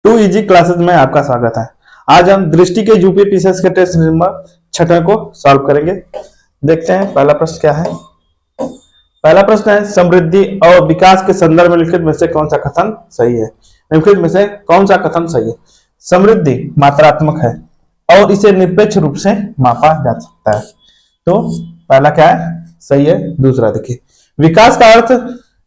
To easy classes में आपका स्वागत है। आज हम दृष्टि के यूपी पीसीएस के टेस्ट नंबर 6 को सॉल्व करेंगे। देखते हैं पहला प्रश्न क्या है। पहला प्रश्न है, समृद्धि और विकास के संदर्भ में निम्नलिखित में से कौन सा कथन सही है। निम्नलिखित में से कौन सा कथन सही है। समृद्धि मात्रात्मक है और इसे निरपेक्ष रूप से मापा जा सकता है। तो पहला क्या है, सही है। दूसरा देखिए, विकास का अर्थ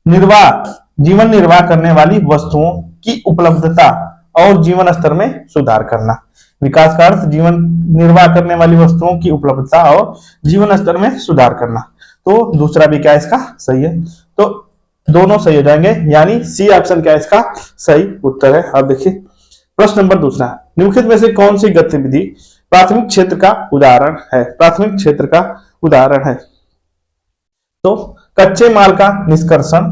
जीवन निर्वाह करने वाली वस्तुओं की उपलब्धता और जीवन स्तर में सुधार करना। विकास का अर्थ जीवन निर्वाह करने वाली वस्तुओं की उपलब्धता और जीवन स्तर में सुधार करना। तो दूसरा भी क्या इसका सही है। तो दोनों सही हो जाएंगे, यानी सी ऑप्शन क्या इसका सही उत्तर है। अब देखिए प्रश्न नंबर दूसरा, निम्नलिखित में से कौन सी गतिविधि प्राथमिक क्षेत्र का उदाहरण है। प्राथमिक क्षेत्र का उदाहरण है तो कच्चे माल का निष्कर्षण,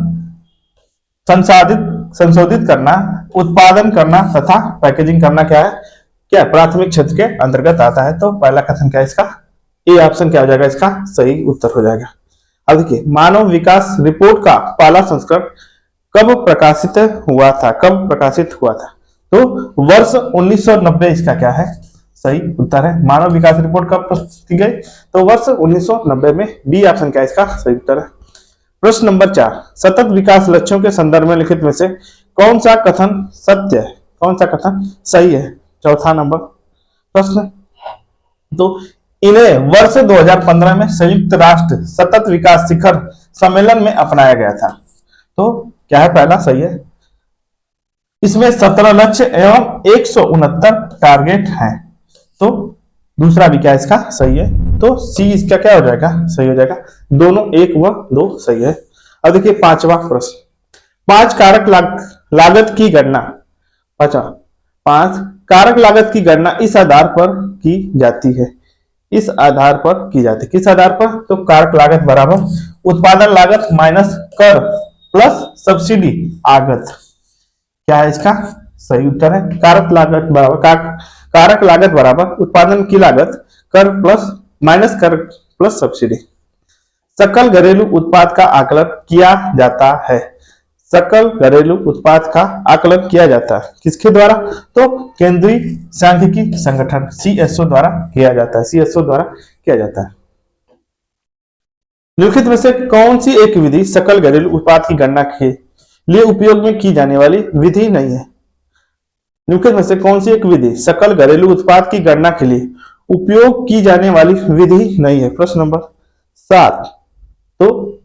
संशोधित करना, उत्पादन करना तथा पैकेजिंग करना क्या प्राथमिक क्षेत्र के अंतर्गत आता है। तो पहला कथन क्या है इसका, ए ऑप्शन क्या हो जाएगा इसका सही उत्तर हो जाएगा। अब देखिए, मानव विकास रिपोर्ट का पहला संस्करण कब प्रकाशित हुआ था। तो वर्ष 1990 इसका क्या है सही उत्तर है। मानव विकास रिपोर्ट कब प्रस्तुत की गई, तो वर्ष 1990 में। बी ऑप्शन क्या है इसका सही उत्तर है। प्रश्न नंबर 4, सतत विकास लक्ष्यों के संदर्भ में लिखित में से कौन सा कथन सत्य है, कौन सा कथन सही है। चौथा नंबर प्रश्न, तो इन्हें वर्ष 2015 में संयुक्त राष्ट्र सतत विकास शिखर सम्मेलन में अपनाया गया था। तो क्या है, पहला सही है। इसमें 17 लक्ष्य एवं 169 टारगेट हैं। तो दूसरा भी क्या इसका सही है। तो सी इसका क्या हो जाएगा सही हो जाएगा। दोनों 1 व 2 सही है। अब देखिए पांचवा प्रश्न, 5 कारक लागत की गणना, 5 कारक लागत की गणना इस आधार पर की जाती है। किस आधार पर, तो कारक लागत बराबर उत्पादन लागत माइनस कर प्लस सब्सिडी आगत। क्या है इसका सही उत्तर है। कारक लागत बराबर उत्पादन की लागत कर प्लस सब्सिडी। सकल घरेलू उत्पाद का आकलन किया जाता है। सकल घरेलू उत्पाद का आकलन किया जाता है किसके द्वारा, तो केंद्रीय सांख्यिकी संगठन सीएसओ द्वारा किया जाता है। निम्नलिखित में से कौन सी एक विधि सकल घरेलू उत्पाद की गणना के लिए उपयोग में की जाने वाली विधि नहीं है। निम्नलिखित में से कौन सी एक विधि सकल घरेलू उत्पाद की गणना के लिए उपयोग की जाने वाली विधि नहीं है। प्रश्न नंबर 7, तो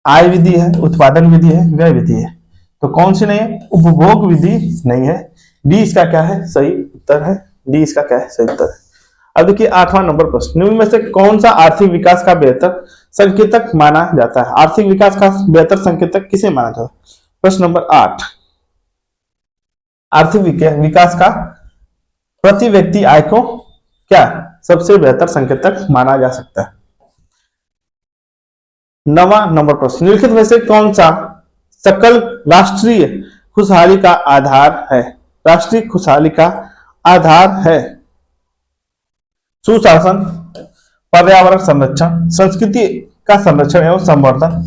आय विधि है, उत्पादन विधि है, व्यय विधि है। तो कौन सी नहीं है, उपभोग विधि नहीं है। डी इसका क्या है सही उत्तर है। डी इसका क्या है सही उत्तर है। अब देखिए 8वां नंबर प्रश्न, निम्न में से कौन सा आर्थिक विकास का बेहतर संकेतक माना जाता है। आर्थिक विकास का बेहतर संकेतक किसे माना जाता है। प्रश्न नंबर 8, आर्थिक विकास का प्रति व्यक्ति आय को क्या सबसे बेहतर संकेतक माना जा सकता है। 9वां नंबर प्रश्न, निम्नलिखित में से कौन सा सकल राष्ट्रीय खुशहाली का आधार है। राष्ट्रीय खुशहाली का आधार है सुशासन, पर्यावरण संरक्षण, संस्कृति का संरक्षण एवं संवर्धन,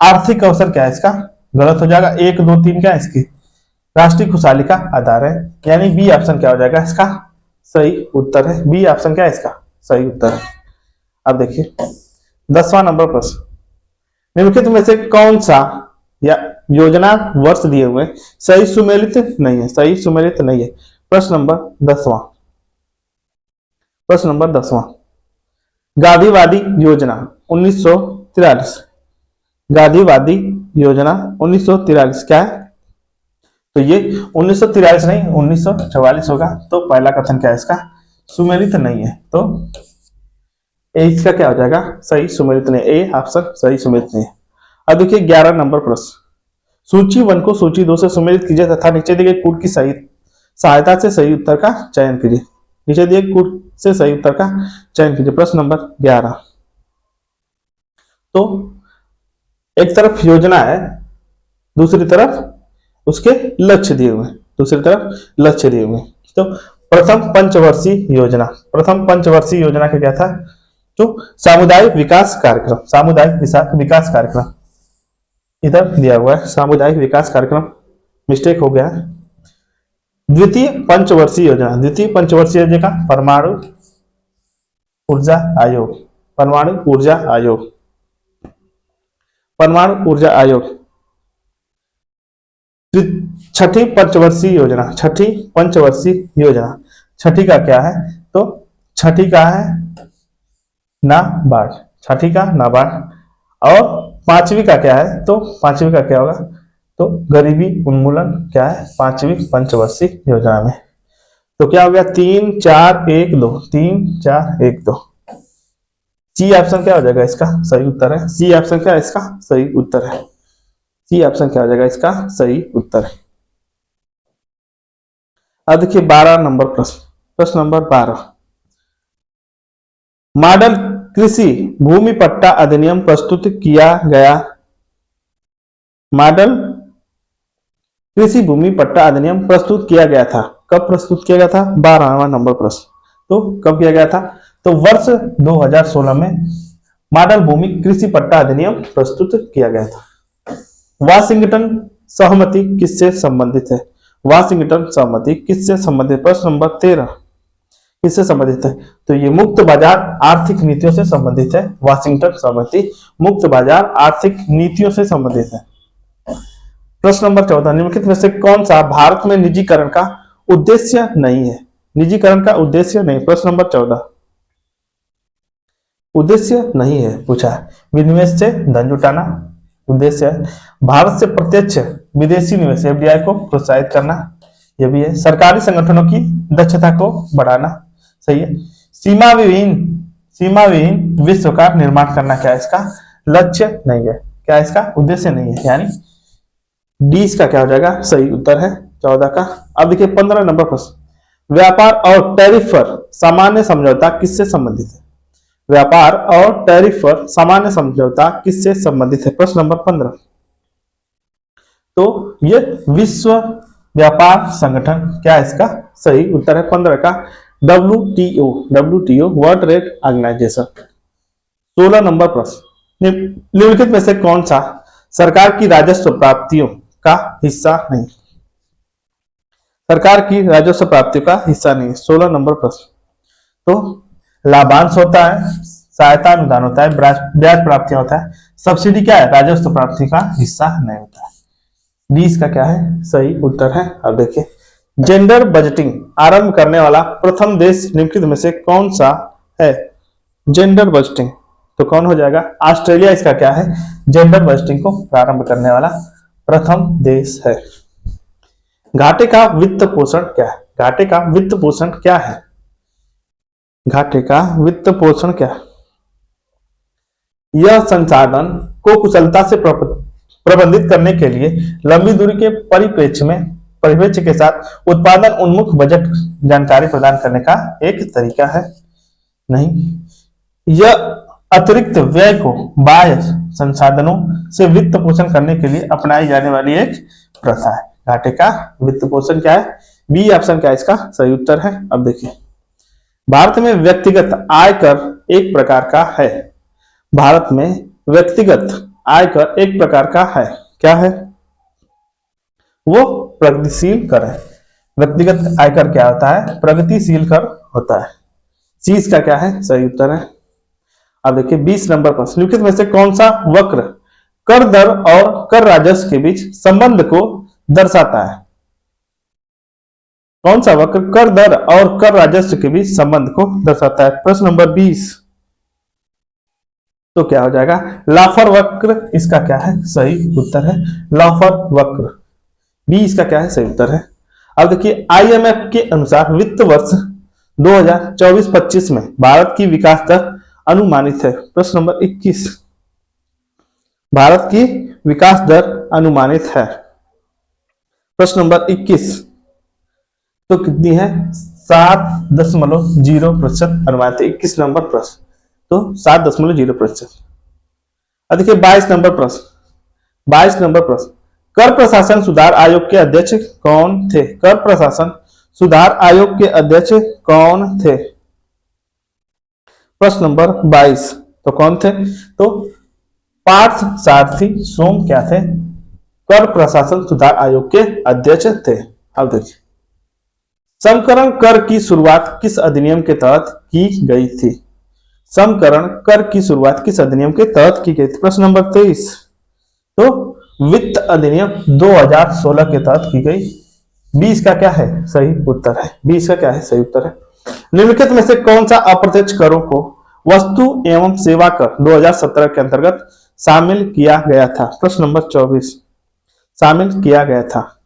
आर्थिक अवसर। क्या है इसका गलत हो जाएगा। 1 2 3 क्या है इसकी राष्ट्रीय खुशहाली का आधार है, यानी बी ऑप्शन क्या हो जाएगा इसका सही उत्तर है। बी ऑप्शन क्या है इसका सही उत्तर है। अब देखिए 10वां नंबर प्रश्न, निम्नलिखित में से कौन सा या योजना वर्ष दिए हुए सही सुमेलित नहीं है। प्रश्न नंबर 10वां, गांधीवादी योजना 1943। गांधीवादी योजना 1943 क्या है, तो ये 1943 नहीं 1944 होगा। तो पहला कथन क्या है इसका सुमेलित नहीं है। तो ए इसका क्या हो जाएगा सही सुमेलित नहीं। ए ऑप्शन सही सुमेलित नहीं है। अब देखिए 11 नंबर प्रश्न, सूची 1 को सूची 2 से सुमेलित कीजिए तथा नीचे दिए गए कूट की सहायता से सही उत्तर का चयन कीजिए। प्रश्न नंबर 11, तो एक तरफ योजना है, दूसरी तरफ उसके लक्ष्य दिए हुए हैं। तो प्रथम पंचवर्षीय योजना का क्या था, तो सामुदायिक विकास कार्यक्रम इधर दिया हुआ है। सामुदायिक विकास कार्यक्रम मिस्टेक हो गया है। द्वितीय पंचवर्षीय योजना, द्वितीय पंचवर्षीय योजना परमाणु ऊर्जा आयोग, परमाणु ऊर्जा आयोग, परमाणु ऊर्जा आयोग। छठी पंचवर्षीय योजना, छठी पंचवर्षीय योजना, छठी का क्या है? तो छठी का है नाबार्ड, छठी का नाबार्ड। और पांचवी का क्या है? तो पांचवी का क्या होगा? तो गरीबी उन्मूलन क्या है पांचवी पंचवर्षीय योजना में। तो क्या हो गया? 3 4 1 2, 3 4 1 2। सी ऑप्शन क्या हो जाएगा इसका सही उत्तर है? सी ऑप्शन क्या है इसका सही उत्तर है? सी ऑप्शन क्या हो जाएगा इसका सही उत्तर है? अब देखिए 12 नंबर प्रश्न, प्रश्न नंबर 12, मॉडल कृषि भूमि पट्टा अधिनियम प्रस्तुत किया गया। मॉडल कृषि भूमि पट्टा अधिनियम प्रस्तुत किया गया था। कब प्रस्तुत किया गया था? 12वां नंबर प्रश्न। तो कब किया गया था? तो वर्ष 2016 में मॉडल भूमि कृषि पट्टा अधिनियम प्रस्तुत किया गया था। वाशिंगटन सहमति किससे संबंधित है? वाशिंगटन सहमति किससे संबंधित? प्रश्न नंबर 13 किससे संबंधित है? तो ये मुक्त बाजार आर्थिक नीतियों से संबंधित है। वाशिंगटन सहमति मुक्त बाजार आर्थिक नीतियों से संबंधित है। प्रश्न नंबर 14, निम्नलिखित में से कौन सा भारत में निजीकरण का उद्देश्य नहीं है? निजीकरण का उद्देश्य नहीं। प्रश्न नंबर 14 उद्देश्य नहीं है पूछा है। विनिवेश से धन जुटाना उद्देश्य है। भारत से प्रत्यक्ष विदेशी निवेश एफडीआई को प्रोत्साहित करना, यह भी है। सरकारी संगठनों की दक्षता को बढ़ाना, सही है। सीमा विहीन विश्व का निर्माण करना क्या है इसका लक्ष्य नहीं है, क्या इसका उद्देश्य नहीं है, यानी डी इसका क्या हो जाएगा सही उत्तर है 14 का। अब देखिए 15 नंबर प्रश्न, व्यापार और टैरिफ पर सामान्य समझौता किससे संबंधित है? व्यापार और टैरिफ पर सामान्य समझौता किससे संबंधित है? प्रश्न नंबर 15। तो ये विश्व व्यापार संगठन क्या है इसका सही उत्तर है 15 का WTO, WTO world trade organisation. 16 number प्रश्न, निम्नलिखित में से कौन सा सरकार की राजस्व प्राप्तियों का हिस्सा नहीं? सरकार की राजस्व प्राप्तियों का हिस्सा नहीं। 16 नंबर प्रश्न, तो लाभांश होता है, सहायता अनुदान होता है, ब्याज प्राप्तियां होता है, सब्सिडी क्या है राजस्व प्राप्ति का हिस्सा नहीं होता है। डी इसका क्या है सही उत्तर है। अब देखिए जेंडर बजटिंग आरंभ करने वाला प्रथम देश निम्नलिखित में से कौन सा है? जेंडर बजटिंग तो कौन हो जाएगा? ऑस्ट्रेलिया इसका क्या है जेंडर बजटिंग को प्रारंभ करने वाला प्रथम देश है। घाटे का वित्त पोषण क्या है? घाटे का वित्त पोषण क्या है? घाटे का वित्त पोषण क्या है? यह संसाधन को कुशलता से प्रबंधित करने के लिए लंबी दूरी के परिप्रेक्ष्य के साथ उत्पादन उन्मुख बजट जानकारी प्रदान करने का एक तरीका है। नहीं, यह अतिरिक्त व्यय को बाह्य संसाधनों से वित्त पोषण करने के लिए अपनाई जाने वाली एक प्रथा है। घाटे का वित्त पोषण क्या है? बी ऑप्शन क्या है इसका सही उत्तर है। अब देखिए भारत में व्यक्तिगत आयकर एक प्रकार का है। भारत में व्यक्तिगत आयकर एक प्रकार का है, क्या है? वो प्रगतिशील कर है। व्यक्तिगत आयकर क्या होता है? प्रगतिशील कर होता है। सी इसका क्या है सही उत्तर है। अब देखिए 20 नंबर प्रश्न, निम्नलिखित में से कौन सा वक्र कर दर और कर राजस्व के बीच संबंध को दर्शाता है? कौन सा वक्र कर दर और कर राजस्व के बीच संबंध को दर्शाता है? प्रश्न नंबर 20, तो क्या हो जाएगा? लाफर वक्र इसका क्या है सही उत्तर है। लाफर वक्र बी इसका क्या है सही उत्तर है। अब देखिए IMF के अनुसार वित्त वर्ष 2024-25 में भारत की विकास दर अनुमानित है। प्रश्न नंबर 21, भारत की विकास दर अनुमानित है। प्रश्न नंबर 21, तो कितनी है? 7.0% अनुमानित है। 21 नंबर प्रश्न, तो 7.0%। अब देखिए 22 नंबर प्रश्न, 22 नंबर प्रश्न, कर प्रशासन सुधार आयोग के अध्यक्ष कौन थे? कर प्रशासन सुधार आयोग के अध्यक्ष कौन थे? प्रश्न नंबर 22, तो कौन थे? तो पार्थ सारथी सोम क्या थे? कर प्रशासन सुधार आयोग के अध्यक्ष थे। अब देखिए समकरण कर की शुरुआत किस अधिनियम के तहत की गई थी? समकरण कर की शुरुआत किस अधिनियम के तहत की गई थी? प्रश्न नंबर 23। तो वित्त अधिनियम 2016 के तहत की गई। 20 का क्या है सही उत्तर है? 20 का क्या है सही उत्तर है? निम्नलिखित में से कौन सा अप्रत्यक्ष करों को वस्तु एवं सेवा कर 2017 के अंतर्गत शामिल किया गया था? प्रश्न नंबर 24। शामिल किया गया था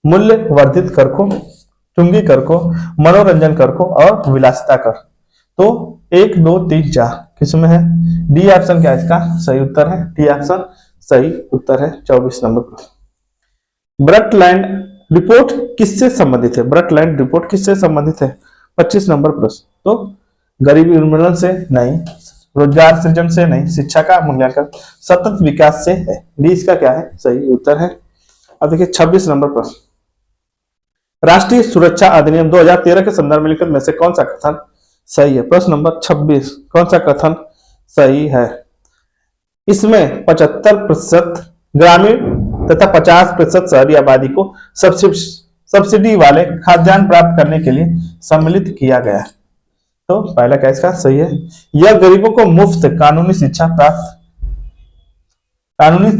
मूल्य वर्धित कर को, चुंगी कर को, मनोरंजन कर को और विलासिता कर। तो 1, 2, 3, 4 किसमें है? डी ऑप्शन क्या है इसका सही उत्तर है? डी ऑप्शन सही उत्तर है 24 नंबर पर। ब्रटलैंड रिपोर्ट किससे संबंधित है? ब्रटलैंड रिपोर्ट किससे संबंधित है? 25 नंबर प्रश्न। तो गरीबी उन्मूलन से नहीं, रोजगार सृजन से नहीं, शिक्षा का मूल्यांकन, सतत विकास से है। डी इसका क्या है सही उत्तर है। अब देखिए 26 नंबर प्रश्न। राष्ट्रीय सुरक्षा अधिनियम 2013 के संदर्भ में लिखित में से कौन सा कथन सही है? प्रश्न नंबर 26 कौन सा कथन सही है? इसमें 75% ग्रामीण तथा 50% शहरी आबादी को सब्सिडी वाले खाद्यान्न प्राप्त करने के लिए सम्मिलित किया गया। तो पहला क्या इसका सही है? यह गरीबों को मुफ्त कानूनी शिक्षा प्राप्त, कानूनी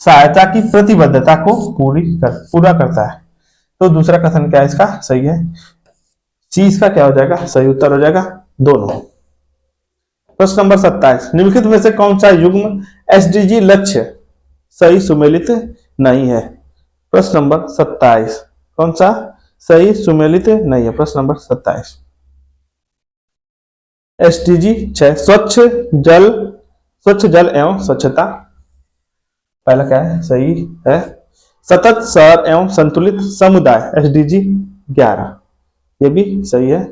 सहायता की प्रतिबद्धता को पूरा करता है। तो दूसरा कथन क्या है इसका सही है? सी इसका क्या हो जाएगा सही उत्तर हो जाएगा दोनों। प्रश्न नंबर 27। निम्नलिखित में से कौन सा युग्म एसडीजी लक्ष्य सही सुमेलित नहीं है? प्रश्न नंबर 27 कौन सा सही सुमेलित नहीं है? प्रश्न नंबर 27 एसडीजी 6 स्वच्छ जल एवं स्वच्छता। पहला क्या है सही है? सतत शहर एवं संतुलित समुदाय एसडीजी 11 ये भी सही है।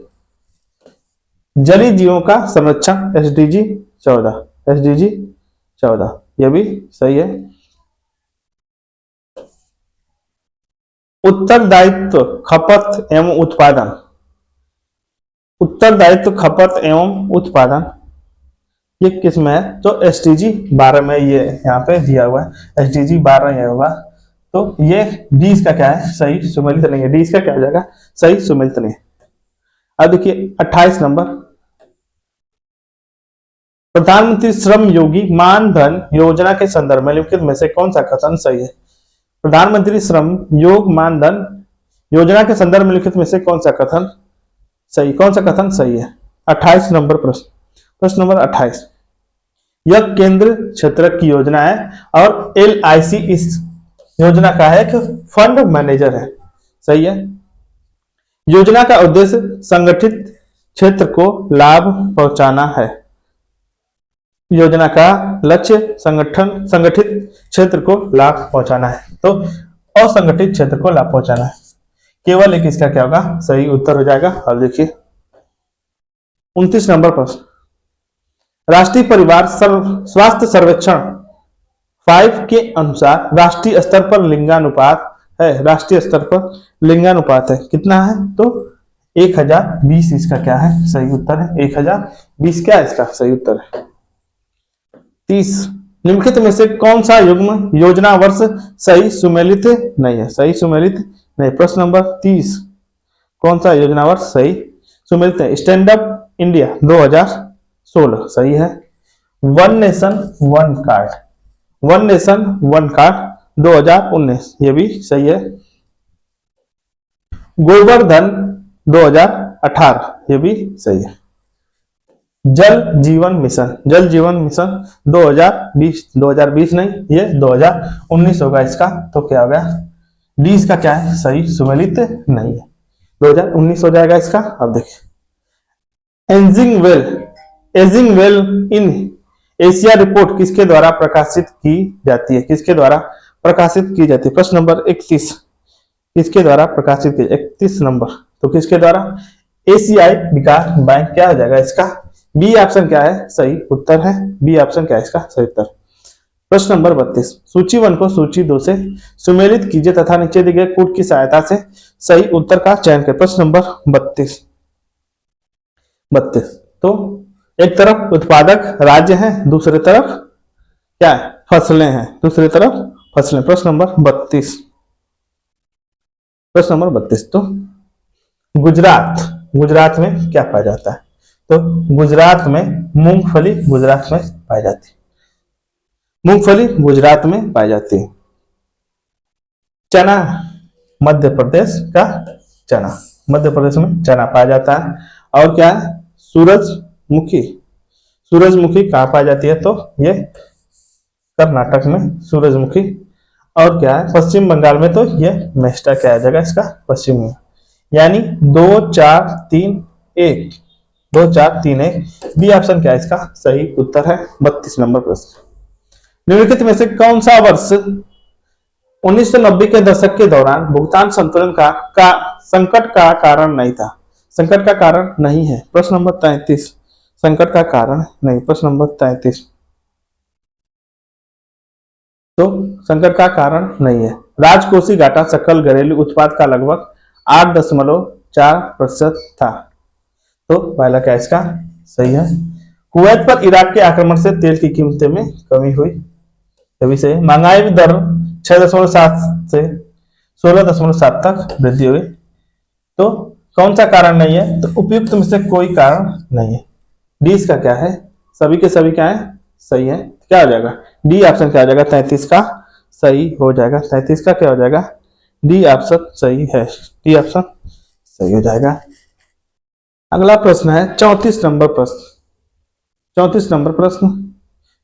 जलीय जीवों का संरक्षण एसडीजी 14 यह भी सही है। उत्तरदायित्व खपत एवं उत्पादन, उत्तरदायित्व खपत एवं उत्पादन ये किस में है? तो एसडीजी 12 में ये यहाँ पे दिया हुआ है एसडीजी 12 ये होगा। तो ये डी इसका क्या है सही सुमेलित नहीं है। डी इसका क्या हो जाएगा सही सुमेलित नहीं है। अब देखिए 28 नंबर। प्रधानमंत्री श्रम योगी मानधन योजना के संदर्भ में निम्नलिखित में से कौन सा कथन सही है? प्रधानमंत्री श्रम योग मानधन योजना के संदर्भ में लिखित में से कौन सा कथन सही, कौन सा कथन सही है? 28 नंबर प्रश्न। प्रश्न नंबर 28। यह केंद्र क्षेत्र की योजना है और एलआईसी इस योजना का है कि फंड मैनेजर है। सही है। योजना का उद्देश्य संगठित क्षेत्र को लाभ पहुंचाना है। योजना का लक्ष्य संगठित क्षेत्र को लाभ पहुंचाना है। तो असंगठित क्षेत्र को लाभ पहुंचाना है। केवल एक इसका क्या होगा सही उत्तर हो जाएगा। और देखिए 29 नंबर प्रश्न। राष्ट्रीय परिवार स्वास्थ्य सर्वेक्षण 5 के अनुसार राष्ट्रीय स्तर पर लिंगानुपात है, राष्ट्रीय स्तर पर लिंगानुपात है कितना है? तो 1020 इसका क्या है सही उत्तर है। 1020 क्या है इसका सही उत्तर है। 30 निम्नलिखित में से कौन सा युग्म योजना वर्ष सही सुमेलित नहीं है? सही सुमेलित नहीं। प्रश्न नंबर 30 कौन सा योजना वर्ष सही सुमेलित है? स्टैंड अप इंडिया 2016 सही है। One nation one card, one nation one card 2019 ये भी सही है। गोवर्धन 2018 ये भी सही है। जल जीवन मिशन 2020 नहीं ये 2019 होगा इसका। तो क्या होगा डी इसका क्या है सही सुमेलित नहीं है। 2019 हो जाएगा इसका। अब देखिए ageing well in Asia report किसके द्वारा प्रकाशित की जाती है? किसके द्वारा प्रकाशित की जाती है? प्रश्न नंबर 31 किसके द्वारा प्रकाशित की? 31 नंबर। तो किसके द्वारा? एशियाई विकास बैंक क्या हो जाएगा इसका? बी ऑप्शन क्या है सही उत्तर है। बी ऑप्शन क्या है इसका सही उत्तर। प्रश्न नंबर 32 सूची 1 को सूची 2 से सुमेलित कीजिए तथा नीचे दिए गए कूट की सहायता से सही उत्तर का चयन करें। प्रश्न नंबर 32। तो एक तरफ उत्पादक राज्य है, दूसरी तरफ क्या है फसलें हैं, दूसरी तरफ फसलें। प्रश्न नंबर 32। तो गुजरात, गुजरात में क्या पाया जाता है? तो गुजरात में मूंगफली गुजरात में पाई जाती है, मूंगफली गुजरात में पाई जाती है। चना, मध्य प्रदेश का चना, मध्य प्रदेश में चना पाया जाता है। और क्या है? सूरजमुखी, सूरजमुखी कहाँ पाई जाती है? तो ये कर्नाटक में सूरजमुखी। और क्या है? पश्चिम बंगाल में, तो ये मेस्टा क्या आ जाएगा इसका? पश्चिम में। यानी 2 4 3 1, 2 4 3 1 बी ऑप्शन क्या है इसका सही उत्तर है। 32 नंबर प्रश्न, निम्नलिखित में से कौन सा वर्ष 1990 के दशक के दौरान भुगतान संतुलन का संकट का कारण नहीं था? संकट का कारण नहीं है। प्रश्न नंबर 33, संकट का कारण नहीं। प्रश्न नंबर 33, तो संकट का कारण नहीं है। राजकोषीय घाटा सकल घरेलू उत्पाद का लगभग 8.4% था। तो पहला क्या इसका सही है। कुवैत पर इराक के आक्रमण से तेल की कीमतें में कमी हुई, तभी से महंगाई दर 6.7 से 16.7 तक वृद्धि हुई। तो कौन सा कारण नहीं है? तो उपयुक्त में से कोई कारण नहीं है। डी इसका क्या है? सभी के सभी क्या है? सही है। क्या हो जाएगा? डी ऑप्शन क्या हो जाएगा? 33 का सही हो जाएगा। 33 का क्या हो जाएगा? डी ऑप्शन सही है। डी ऑप्शन सही हो जाएगा। अगला प्रश्न है 34 नंबर प्रश्न। 34 नंबर प्रश्न,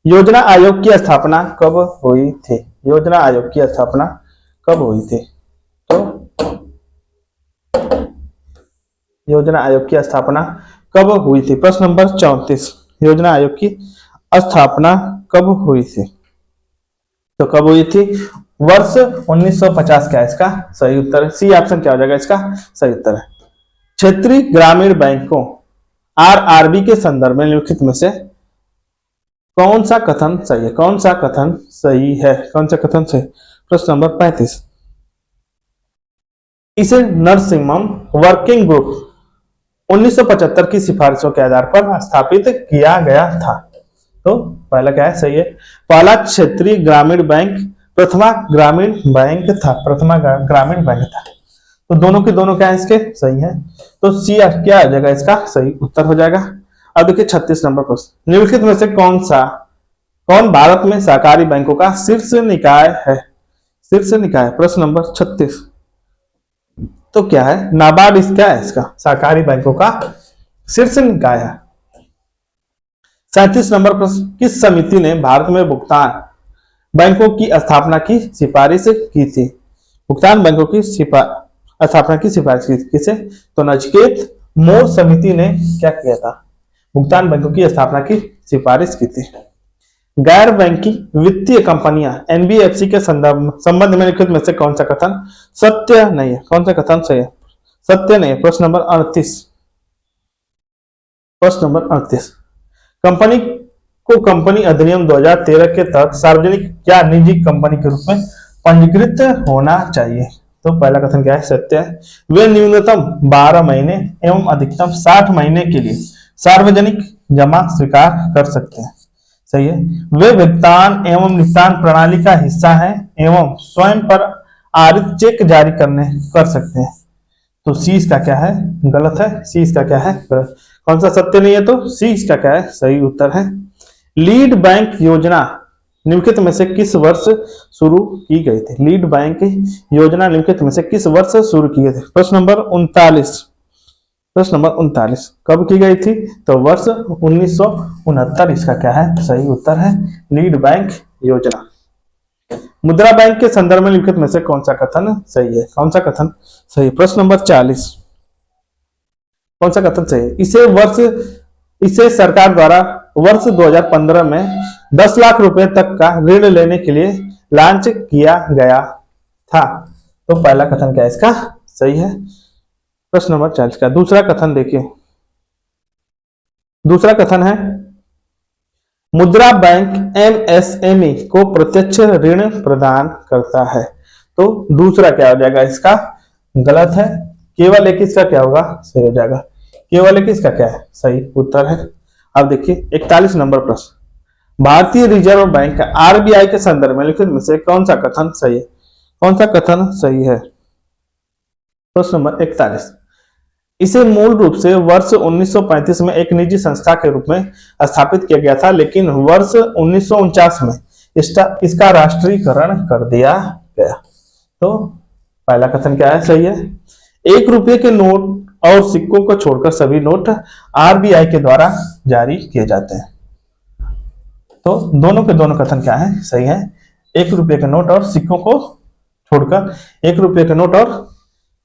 योजना आयोग की स्थापना कब हुई थी? योजना आयोग की स्थापना कब हुई थी? तो योजना आयोग की स्थापना कब हुई थी? प्रश्न नंबर 34, योजना आयोग की स्थापना कब हुई थी? तो कब हुई थी? वर्ष 1950 क्या है इसका सही उत्तर है। सी ऑप्शन क्या हो जाएगा इसका सही उत्तर है। क्षेत्रीय ग्रामीण बैंकों आरआरबी के संदर्भ में निम्नलिखित में से कौन सा कथन सही है? कौन सा कथन सही है? कौन सा कथन सही? प्रश्न नंबर 35, इसे नरसिम्हम वर्किंग ग्रुप 1975 की सिफारिशों के आधार पर स्थापित किया गया था। तो पहला क्या है? सही है। पहला क्षेत्रीय ग्रामीण बैंक प्रथमा ग्रामीण बैंक था, प्रथमा ग्रामीण बैंक था। तो दोनों के दोनों क्या है इसके सही है। तो सी क्या आ जाएगा इसका सही उत्तर हो जाएगा। अब देखिए 36 नंबर प्रश्न, निम्नलिखित में से कौन भारत में सहकारी बैंकों का शीर्ष निकाय है? शीर्ष निकाय। प्रश्न नंबर 36, तो क्या है? नाबार्ड क्या है इसका सहकारी बैंकों का शीर्ष निकाय है। 37 नंबर प्रश्न, किस समिति ने भारत में भुगतान बैंकों की स्थापना की सिफारिश की थी? भुगतान बैंकों की स्थापना की सिफारिश की किसे? तो नचिकेत मोर समिति ने क्या किया था? भुगतान बैंकों की स्थापना की सिफारिश की थी। गैर बैंकिंग वित्तीय कंपनियां एनबीएफसी के संबंध में निम्नलिखित में से कौन सा कथन सत्य नहीं है? कौन सा कथन सही है? सत्य नहीं है। प्रश्न नंबर 38, प्रश्न नंबर 38, कंपनी को कंपनी अधिनियम 2013 के तहत सार्वजनिक या निजी कंपनी के रूप में पंजीकृत होना चाहिए। तो पहला कथन क्या है? सत्य है। वे न्यूनतम 12 महीने एवं अधिकतम 60 महीने के लिए सार्वजनिक जमा स्वीकार कर सकते हैं। सही है। वे भुगतान एवं निपटान प्रणाली का हिस्सा है एवं स्वयं पर आरित चेक जारी कर सकते हैं। तो सी इसका क्या है? गलत है। सी इसका क्या है? गलत। कौन सा सत्य नहीं है? तो सी इसका क्या है? सही उत्तर है। लीड बैंक योजना निम्नलिखित में से किस वर्ष शुरू की गई थी? लीड बैंक योजना निम्नलिखित में से किस वर्ष शुरू की गई थी? प्रश्न नंबर 39, प्रश्न नंबर 39, कब की गई थी? तो वर्ष 1969 इसका क्या है? सही उत्तर है। लीड बैंक योजना। मुद्रा बैंक के संदर्भ में निम्नलिखित में से कौन सा कथन सही है? कौन सा कथन सही? प्रश्न नंबर 40, कौन सा कथन सही है? इसे सरकार द्वारा वर्ष 2015 में 10 लाख रुपए तक का ऋण लेने के लिए लॉन्च किया गया था। तो पहला कथन क्या है इसका सही है। प्रश्न नंबर 40 का दूसरा कथन देखिए। दूसरा कथन है मुद्रा बैंक एमएसएमई को प्रत्यक्ष ऋण प्रदान करता है। तो दूसरा क्या हो जाएगा इसका? गलत है। केवल एक इसका क्या होगा? सही हो जाएगा। केवल एक इसका क्या है? सही उत्तर है। अब देखिए 41 नंबर प्रश्न, भारतीय रिजर्व बैंक आरबीआई के संदर्भ में लिखित में से कौन सा कथन सही है? कौन सा कथन सही है? प्रश्न नंबर 41, इसे मूल रूप से वर्ष 1935 में एक निजी संस्था के रूप में स्थापित किया गया था, लेकिन वर्ष 1949 में इसका राष्ट्रीयकरण कर दिया गया। तो पहला कथन क्या है, सही है। 1 रुपये के नोट और सिक्कों को छोड़कर सभी नोट आरबीआई के द्वारा जारी किए जाते हैं। तो दोनों के दोनों कथन क्या है, सही है। 1 रुपये के नोट और सिक्कों को छोड़कर 1 रुपये के नोट और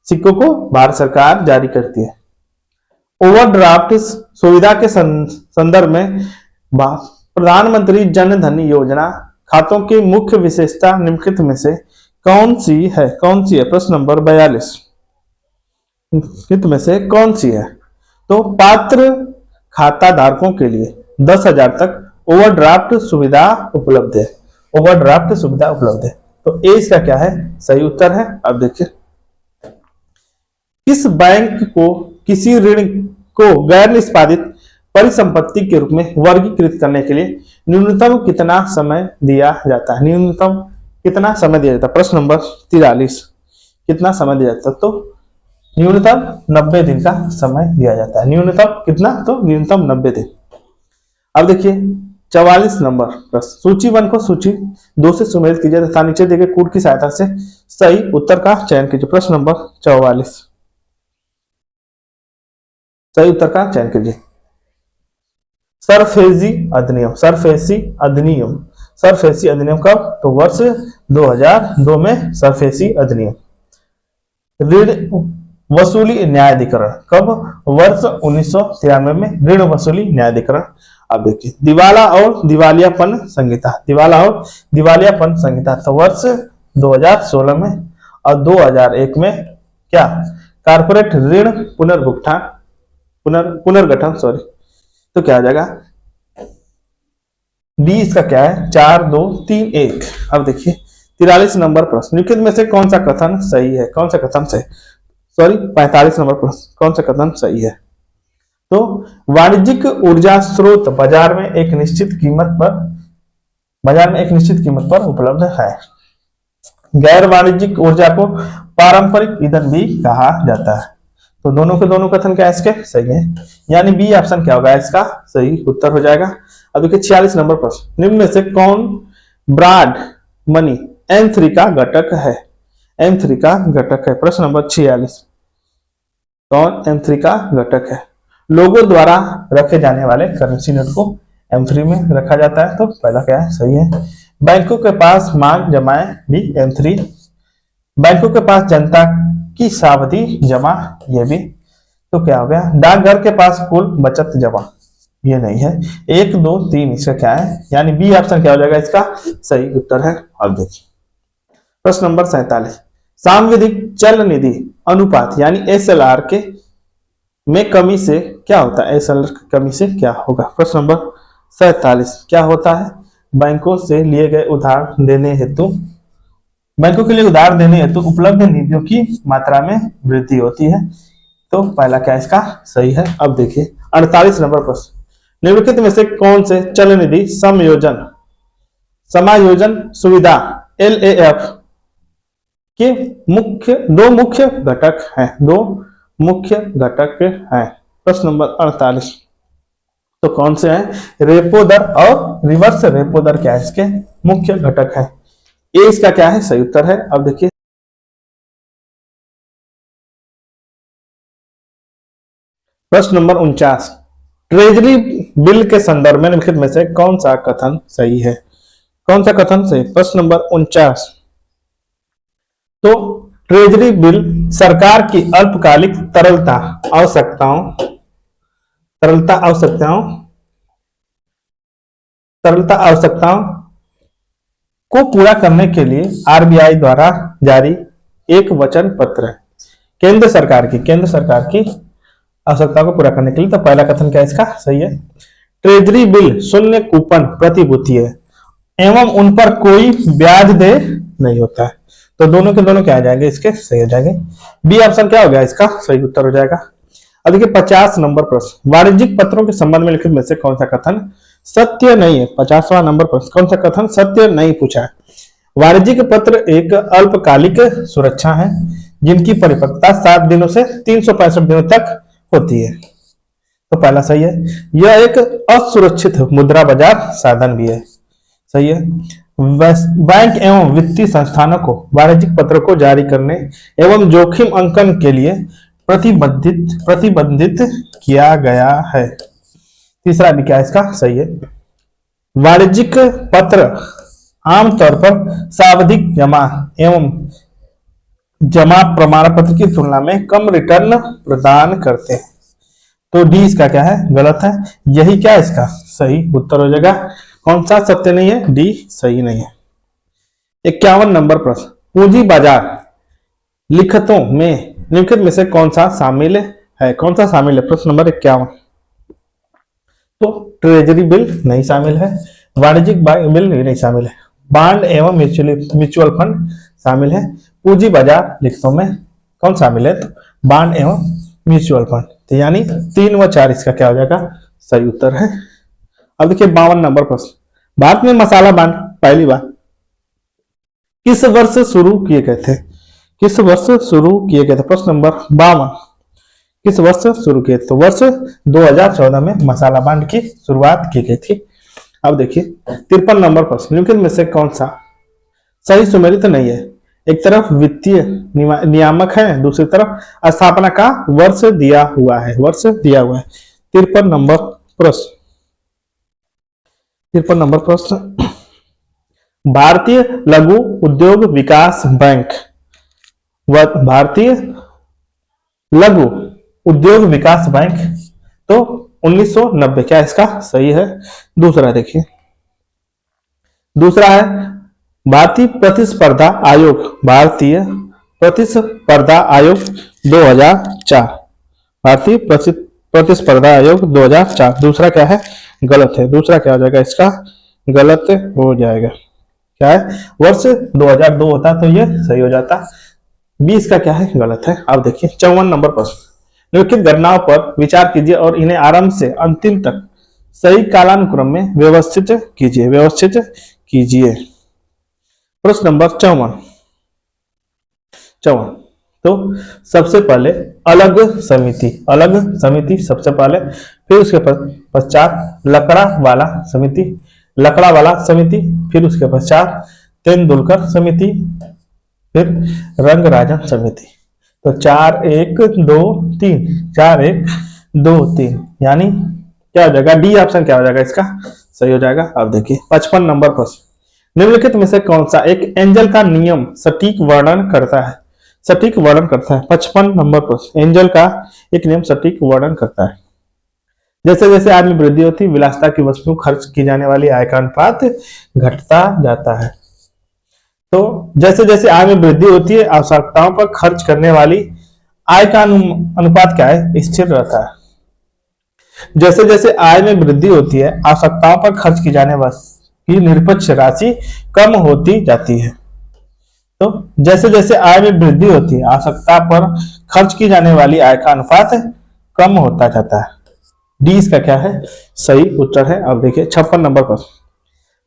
सिक्कों को भारत सरकार जारी करती है। ओवरड्राफ्ट सुविधा के संदर्भ में प्रधानमंत्री जन धन योजना खातों की मुख्य विशेषता निम्नलिखित में से कौन सी है? प्रश्न नंबर 42 निम्नलिखित में से कौन सी है? तो पात्र खाता धारकों के लिए 10,000 तक ओवरड्राफ्ट सुविधा उपलब्ध है। ओवरड्राफ्ट सुविधा उपलब्ध है। तो ए इसका क्या है, सही उत्तर है। अब देखिए, किस बैंक को किसी ऋण को गैर निष्पादित परिसंपत्ति के रूप में वर्गीकृत करने के लिए न्यूनतम कितना समय दिया जाता है? न्यूनतम कितना समय दिया जाता है? प्रश्न नंबर 43 कितना समय दिया जाता है? तो न्यूनतम 90 दिन का समय दिया जाता है। न्यूनतम कितना? तो न्यूनतम 90 दिन। अब देखिए 44 नंबर प्रश्न, सूची 1 को सूची 2 से सुमेलित कीजिए तथा नीचे दिए गए कूट की सहायता से सही उत्तर का चयन कीजिए। प्रश्न नंबर 44 सही उत्तर का चयन कीजिए। सरफेसी अधिनियम, सरफेसी अधिनियम, सरफेसी अधिनियम कब? तो वर्ष 2002 में सरफेसी अधिनियम। ऋण वसूली न्यायाधिकरण कब? वर्ष 1993 में ऋण वसूली न्यायाधिकरण। अब देखिए, दिवाला और दिवालियापन संहिता, दिवाला और दिवालियापन संहिता तो वर्ष 2016 में, और 2001 में क्या? कारपोरेट ऋण पुनर्गठन सॉरी। तो क्या आ जाएगा? डी इसका क्या है? 4, 2, 3, 1। अब देखिए 43 नंबर प्रश्न, निम्नलिखित में से कौन सा कथन सही है? कौन सा कथन सही? सॉरी 45 नंबर प्रश्न, कौन सा कथन सही है? तो वाणिज्यिक ऊर्जा स्रोत बाजार में एक निश्चित कीमत पर उपलब्ध है। गैर वाणिज्यिक ऊर्जा को पारंपरिक ईंधन भी कहा जाता है। तो दोनों के दोनों कथन क्या इसके सही है, यानी बी ऑप्शन क्या होगा इसका सही उत्तर हो जाएगा। अब देखिए 46 नंबर प्रश्न, निम्न में से कौन ब्रॉड मनी M3 का घटक है? M3 का घटक है। प्रश्न नंबर 46, कौन M3 का घटक है? लोगों द्वारा रखे जाने वाले करेंसी नोट को M3 में रखा जाता है। तो पहला क्या है? सही है। बैंकों के पास मांग जमाएं भी M3। बैंकों के पास जनता की सावधि जमा, ये भी। तो क्या हो गया? डाकघर के पास कुल बचत जमा, ये नहीं है। 1, 2, 3 इसका क्या है, यानी बी ऑप्शन क्या हो जाएगा इसका सही उत्तर है। अब देखिए प्रश्न नंबर 47, सांविधिक चल निधि अनुपात यानी SLR के में कमी से क्या होता है? SLR की कमी से क्या होगा? प्रश्न नंबर 47 क्या होता है? बैंकों के लिए उधार देने हेतु उपलब्ध निधियों की मात्रा में वृद्धि होती है। तो पहला क्या इसका सही है। अब देखिए 48 नंबर प्रश्न, निम्नलिखित में से कौन से चल निधि समायोजन सुविधा LAF के दो मुख्य घटक हैं? दो मुख्य घटक हैं। प्रश्न नंबर 48, तो कौन से हैं? रेपो दर और रिवर्स रेपो दर क्या है इसके मुख्य घटक है। ए इसका क्या है सही उत्तर है। अब देखिए प्रश्न नंबर 49, ट्रेजरी बिल के संदर्भ में निम्नलिखित में से कौन सा कथन सही है? कौन सा कथन सही? प्रश्न नंबर 49, तो ट्रेजरी बिल सरकार की अल्पकालिक तरलता आवश्यकताओं को पूरा करने के लिए आरबीआई द्वारा जारी एक वचन पत्र है। केंद्र सरकार की आवश्यकता को पूरा करने के लिए। तो पहला कथन क्या इसका सही है? ट्रेजरी बिल शून्य कूपन प्रतिभूति है एवं उन पर कोई ब्याज दे नहीं होता है। तो दोनों के दोनों क्या आ जाएंगे इसके सही हो जाएंगे। बी ऑप्शन क्या हो गया इसका सही उत्तर हो जाएगा। अब देखिए 50 नंबर प्रश्न, वाणिज्यिक पत्रों के संबंध में लिखित में से कौन सा कथन सत्य नहीं है? 50वां नंबर प्रश्न, कौन सा कथन सत्य नहीं पूछा है? वाणिज्यिक पत्र एक अल्पकालिक सुरक्षा है जिनकी परिपक्वता 7 दिनों से 365 दिनों तक होती है। तो पहला सही है। यह एक असुरक्षित मुद्रा बाजार साधन भी है। सही है। बैंक एवं वित्तीय संस्थानों को वाणिज्यिक पत्र को जारी करने एवं जोखिम अंकन के लिए प्रतिबंधित किया गया है। तीसरा भी क्या इसका सही है। वाणिज्यिक पत्र आमतौर पर सावधिक जमा एवं जमा प्रमाण पत्र की तुलना में कम रिटर्न प्रदान करते हैं। तो डी इसका क्या है, गलत है। यही क्या इसका सही उत्तर हो जाएगा। कौन सा सत्य नहीं है, डी सही नहीं है। 51 नंबर प्रश्न, पूंजी बाजार लिखतों में निम्नलिखित में से कौन सा शामिल है? कौन सा शामिल है? प्रश्न नंबर 51। तो ट्रेजरी बिल नहीं शामिल है, वाणिज्यिक बिल नहीं शामिल है, बांड एवं म्यूचुअल फंड शामिल है। पूंजी बाजार लिखतों में कौन शामिल है? तो बांड एवं म्यूचुअल फंड। तो यानी 3 व 4 इसका क्या हो जाएगा, सही उत्तर है। अब देखिए 52 नंबर प्रश्न, भारत में मसाला बांड पहली बार किस वर्ष शुरू किए गए थे? किस वर्ष शुरू किए गए थे? प्रश्न नंबर 52 किस वर्ष शुरू किए? तो वर्ष 2014 में मसाला बांड की शुरुआत की गई थी। अब देखिए 53 नंबर प्रश्न, निम्नलिखित में से कौन सा सही सुमेलित नहीं है? एक तरफ वित्तीय नियामक है, दूसरी तरफ स्थापना का वर्ष दिया हुआ है। वर्ष दिया हुआ है। 53 नंबर प्रश्न, 53 नंबर प्रश्न, भारतीय लघु उद्योग विकास बैंक, भारतीय लघु उद्योग विकास बैंक तो 1990 क्या इसका सही है? दूसरा देखिए, दूसरा है भारतीय प्रतिस्पर्धा आयोग, भारतीय प्रतिस्पर्धा आयोग 2004, भारतीय प्रतिस्पर्धा आयोग 2004। दूसरा क्या है, गलत है। दूसरा क्या हो जाएगा इसका, गलत हो जाएगा। क्या है, वर्ष 2002 होता तो ये सही हो जाता। 20 का क्या है, गलत है। अब देखिए 54 नंबर प्रश्न, निम्नलिखित गणनाओं पर विचार कीजिए और इन्हें आरंभ से अंतिम तक सही कालानुक्रम में व्यवस्थित कीजिए। व्यवस्थित कीजिए। प्रश्न नंबर 54। तो सबसे पहले अलग समिति, अलग समिति सबसे पहले, फिर उसके पश्चात लकड़ा वाला समिति, लकड़ा वाला समिति, फिर उसके पश्चात तेंदुलकर समिति, फिर रंगराजन समिति। तो 4 1 2 3, 4 1 2 3, यानी क्या हो जाएगा, डी ऑप्शन क्या हो जाएगा इसका सही हो जाएगा। अब देखिए 55 नंबर प्रश्न, निम्नलिखित में से कौन सा एक एंजल का नियम सटीक वर्णन करता है? सटीक वर्णन करता है। 55 नंबर प्रश्न, एंजल का एक नियम सटीक वर्णन करता है। जैसे जैसे आय में वृद्धि होती है, विलासिता की वस्तु खर्च की जाने वाली आय का अनुपात घटता जाता है। तो जैसे जैसे आय में वृद्धि होती है, आवश्यकताओं पर खर्च करने वाली आय का अनुपात क्या है, स्थिर रहता है। जैसे जैसे आय में वृद्धि होती है, आवश्यकताओं पर खर्च की जाने वाली निरपेक्ष राशि कम होती जाती है। तो जैसे जैसे आय में वृद्धि होती है, आवश्यकता पर खर्च की जाने वाली आय का अनुपात कम होता जाता है। डी इसका क्या है, सही उत्तर है। अब देखिए 56 नंबर प्रश्न,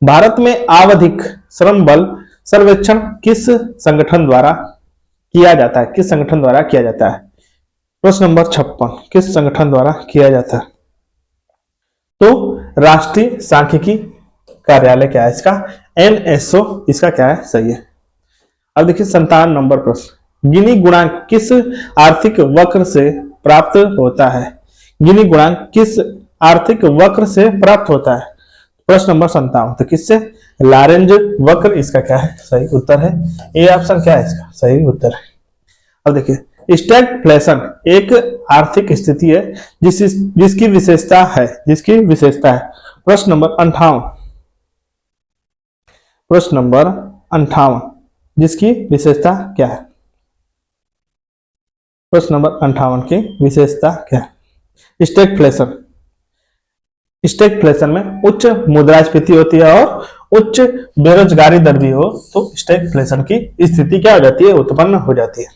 भारत में आवधिक श्रम बल सर्वेक्षण किस संगठन द्वारा किया जाता है? किस संगठन द्वारा किया जाता है? प्रश्न नंबर 56, किस संगठन द्वारा किया जाता है? तो राष्ट्रीय सांख्यिकी कार्यालय क्या है इसका, NSO इसका क्या है, सही है। अब देखिए 57 नंबर प्रश्न, गिनी गुणांक किस आर्थिक वक्र से प्राप्त होता है? गिनी गुणांक किस आर्थिक वक्र से प्राप्त होता है? प्रश्न नंबर 57, तो किससे, लॉरेंज वक्र इसका क्या है, सही उत्तर है। ए ऑप्शन क्या है इसका सही उत्तर है। अब देखिए स्टैगफ्लेशन एक आर्थिक स्थिति है जिसकी विशेषता है, जिसकी विशेषता है। प्रश्न नंबर 58, प्रश्न नंबर 58, जिसकी विशेषता क्या है? प्रश्न नंबर 58 की विशेषता क्या है? स्टैगफ्लेशन, स्टैगफ्लेशन में उच्च मुद्रास्फीति होती है और उच्च बेरोजगारी दर भी हो तो स्टैगफ्लेशन की स्थिति क्या हो जाती है, उत्पन्न हो जाती है।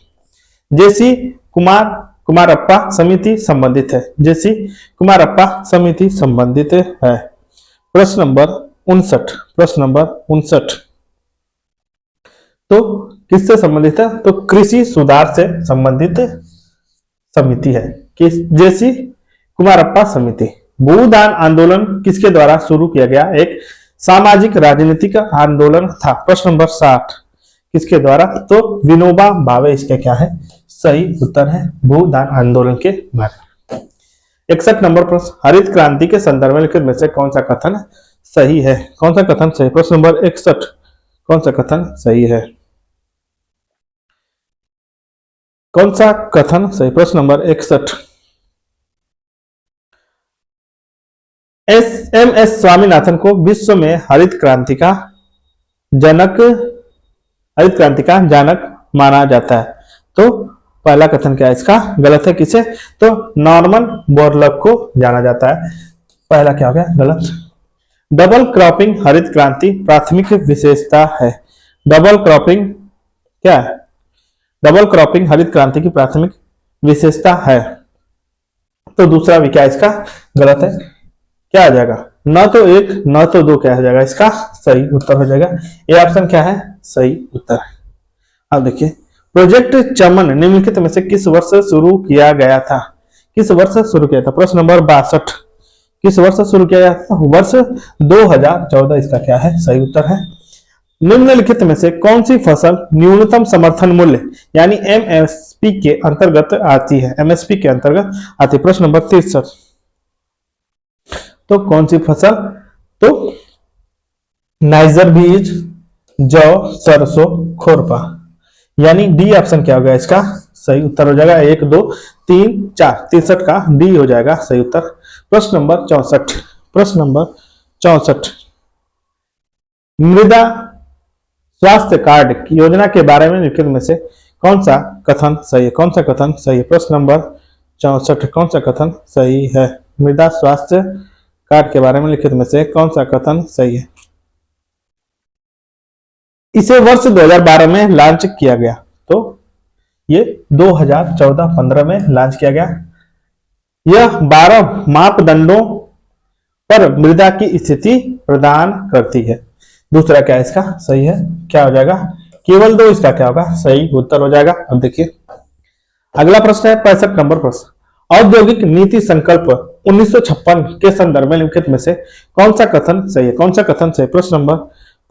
जेसी कुमारप्पा समिति संबंधित है, जेसी कुमारप्पा समिति संबंधित है। प्रश्न नंबर 59, प्रश्न नंबर 59, तो किससे संबंधित है? तो कृषि सुधार से संबंधित समिति है। जेसी कुमारप्पा समिति। भूदान आंदोलन किसके द्वारा शुरू किया गया? एक सामाजिक राजनीतिक आंदोलन था। प्रश्न नंबर 60 किसके द्वारा? तो विनोबा भावे इसका क्या है? सही उत्तर है भूदान आंदोलन के द्वारा। 61 नंबर प्रश्न, हरित क्रांति के संदर्भ में निम्नलिखित में से कौन सा कथन सही है? कौन सा कथन सही? प्रश्न नंबर 61 कौन सा कथन सही है? कौन सा कथन सही? प्रश्न नंबर 61। एस स्वामीनाथन को विश्व में हरित क्रांति का जनक माना जाता है। तो पहला कथन क्या है इसका? गलत है। किसे? तो नॉर्मन बोरलॉग को जाना जाता है। पहला क्या हो गया? गलत। डबल क्रॉपिंग हरित क्रांति प्राथमिक विशेषता है। डबल क्रॉपिंग क्या है? डबल क्रॉपिंग हरित क्रांति की प्राथमिक विशेषता है। तो दूसरा भी क्या इसका? गलत है। क्या आ जाएगा? न तो एक न तो दो क्या हो जाएगा इसका? सही उत्तर हो जाएगा। ये ऑप्शन क्या है? सही उत्तर है। अब देखिए, प्रोजेक्ट चमन निम्नलिखित में से किस वर्ष शुरू किया गया था? किस वर्ष शुरू किया था? प्रश्न नंबर 62 किस वर्ष शुरू किया गया था? वर्ष 2014 इसका क्या है? सही उत्तर है। निम्नलिखित में से कौन सी फसल न्यूनतम समर्थन मूल्य यानी एमएसपी के अंतर्गत आती है? एमएसपी के अंतर्गत आती है। प्रश्न नंबर 63 तो कौन सी फसल? तो नाइजर बीज, जौ, सरसों, खोरपा, यानी डी ऑप्शन क्या हो गया इसका? सही उत्तर हो जाएगा। 1 2 3 4 63 का डी हो जाएगा सही उत्तर। प्रश्न नंबर 64 प्रश्न नंबर 64 मृदा स्वास्थ्य कार्ड की योजना के बारे में निम्नलिखित में से कौन सा कथन सही है? कौन सा कथन सही है? प्रश्न नंबर 64 कौन सा कथन सही है? मृदा स्वास्थ्य कार्ड के बारे में लिखित में से कौन सा कथन सही है? इसे वर्ष 2012 में लॉन्च किया गया। तो ये 2014-15 में लॉन्च किया गया। यह 12 मापदंडों पर मृदा की स्थिति प्रदान करती है। दूसरा क्या इसका सही है? क्या हो जाएगा? केवल 2 इसका क्या होगा? सही उत्तर हो जाएगा। अब देखिए अगला प्रश्न है 65 नंबर प्रश्न, औद्योगिक नीति संकल्प 1956 के संदर्भ में निम्नलिखित में से कौन सा कथन सही है? कौन सा कथन सही? प्रश्न नंबर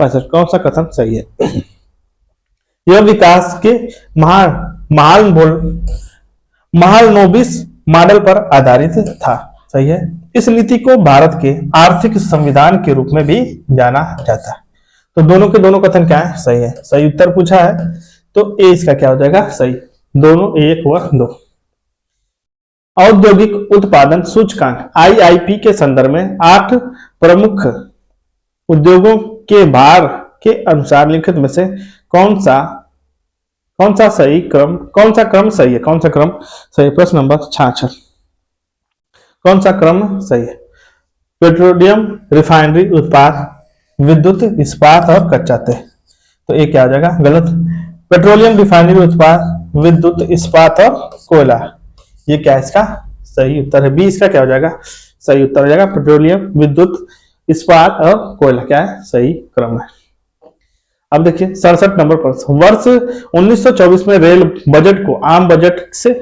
65 कौन सा कथन सही है? यह विकास के महालनोबिस मॉडल पर आधारित था। सही है। इस नीति को भारत के आर्थिक संविधान के रूप में भी जाना जाता है। तो दोनों के दोनों कथन क्या है? सही है। सही उत्तर पूछा है तो ए इसका क्या हो जाएगा? सही। दोनों 1 व 2। औद्योगिक उत्पादन सूचकांक आईआईपी के संदर्भ में 8 प्रमुख उद्योगों के भार के अनुसार निम्नलिखित में से कौन सा क्रम सही है? कौन सा क्रम सही? प्रश्न नंबर 66 कौन सा क्रम सही है? पेट्रोलियम, रिफाइनरी उत्पाद, विद्युत, इस्पात और कच्चा तेल। तो ये क्या आ जाएगा? गलत। पेट्रोलियम, रिफाइनरी उत्पाद, विद्युत, इस्पात और कोयला, ये क्या इसका सही उत्तर है? बी इसका क्या हो जाएगा? सही उत्तर हो जाएगा। पेट्रोलियम, विद्युत, इस्पात और कोयला क्या है? सही क्रम है। अब देखिए 67 नंबर प्रश्न, वर्ष 1924 में रेल बजट को आम बजट से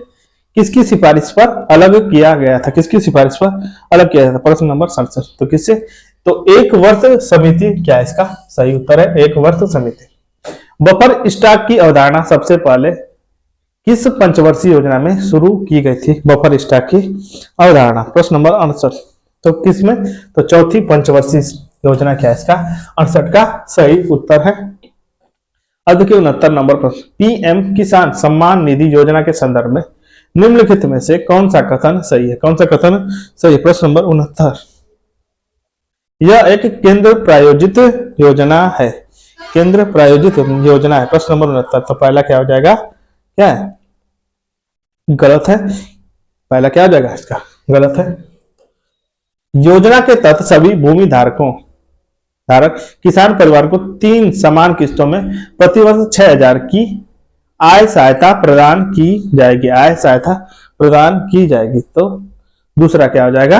किसकी सिफारिश पर अलग किया गया था? किसकी सिफारिश पर अलग किया गया था? प्रश्न नंबर 67 तो किससे? तो एक वर्ष समिति क्या है इसका? सही उत्तर है एक वर्ष समिति। बफर स्टॉक की अवधारणा सबसे पहले किस पंचवर्षीय योजना में शुरू की गई थी? बफर स्टॉक की अवधारणा। प्रश्न नंबर 68 तो किसमें? तो चौथी पंचवर्षीय योजना क्या है इसका? 68 का सही उत्तर है। अब देखिए 69 नंबर प्रश्न, पीएम किसान सम्मान निधि योजना के संदर्भ में निम्नलिखित में से कौन सा कथन सही है? कौन सा कथन सही? प्रश्न नंबर 69 यह एक केंद्र प्रायोजित योजना है। केंद्र प्रायोजित योजना है। प्रश्न नंबर 69 तो पहला क्या हो जाएगा? क्या है? गलत है। पहला क्या हो जाएगा इसका? गलत है। योजना के तहत सभी भूमि धारक किसान परिवार को 3 समान किस्तों में प्रतिवर्ष 6,000 की आय सहायता प्रदान की जाएगी। आय सहायता प्रदान की जाएगी। तो दूसरा क्या हो जाएगा?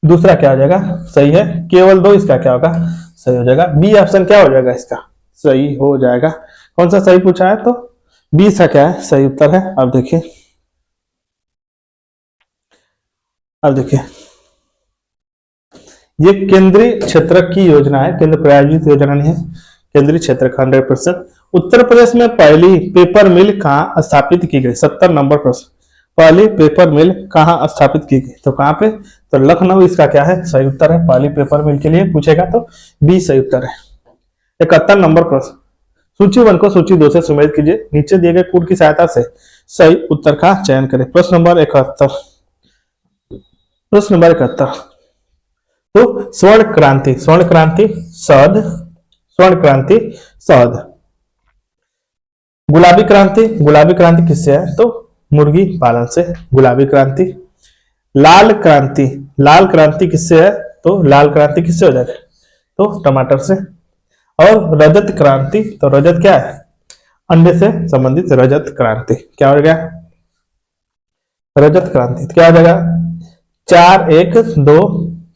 दूसरा क्या हो जाएगा? सही है। केवल 2 इसका क्या होगा? सही हो जाएगा। बी ऑप्शन क्या हो जाएगा इसका? सही हो जाएगा। कौन सा सही पूछा है? तो बी सा क्या है? सही उत्तर है। अब देखिए अब देखिए, ये केंद्रीय क्षेत्र की योजना है, केंद्र प्रायोजित योजना नहीं है, केंद्रीय क्षेत्र का 100%। उत्तर प्रदेश में पहली पेपर मिल कहाँ स्थापित की गई? 70 नंबर प्रश्न। पहली पेपर मिल कहाँ स्थापित की गई? तो कहाँ पे? तो लखनऊ इसका क्या है? सही उत्तर है। पहली पेपर मिल के लिए पूछेगा तो बी सही उत्तर है। 71 नंबर प्रश्न, सूची 1 को सूची 2 से सुमेलित कीजिए, नीचे दिए गए कोड की सहायता से सही उत्तर का चयन करें। प्रश्न नंबर 71, प्रश्न नंबर 71, तो स्वर्ण क्रांति, स्वर्ण क्रांति शहद, स्वर्ण क्रांति शहद। गुलाबी क्रांति, गुलाबी क्रांति किससे है? तो मुर्गी पालन से गुलाबी क्रांति। लाल क्रांति, लाल क्रांति किससे है? तो लाल क्रांति किससे हो जाएगा? तो टमाटर से। और रजत क्रांति, तो रजत क्या है? अंडे से संबंधित रजत क्रांति। क्या हो गया? रजत क्रांति। तो क्या हो जाएगा? 4 1 2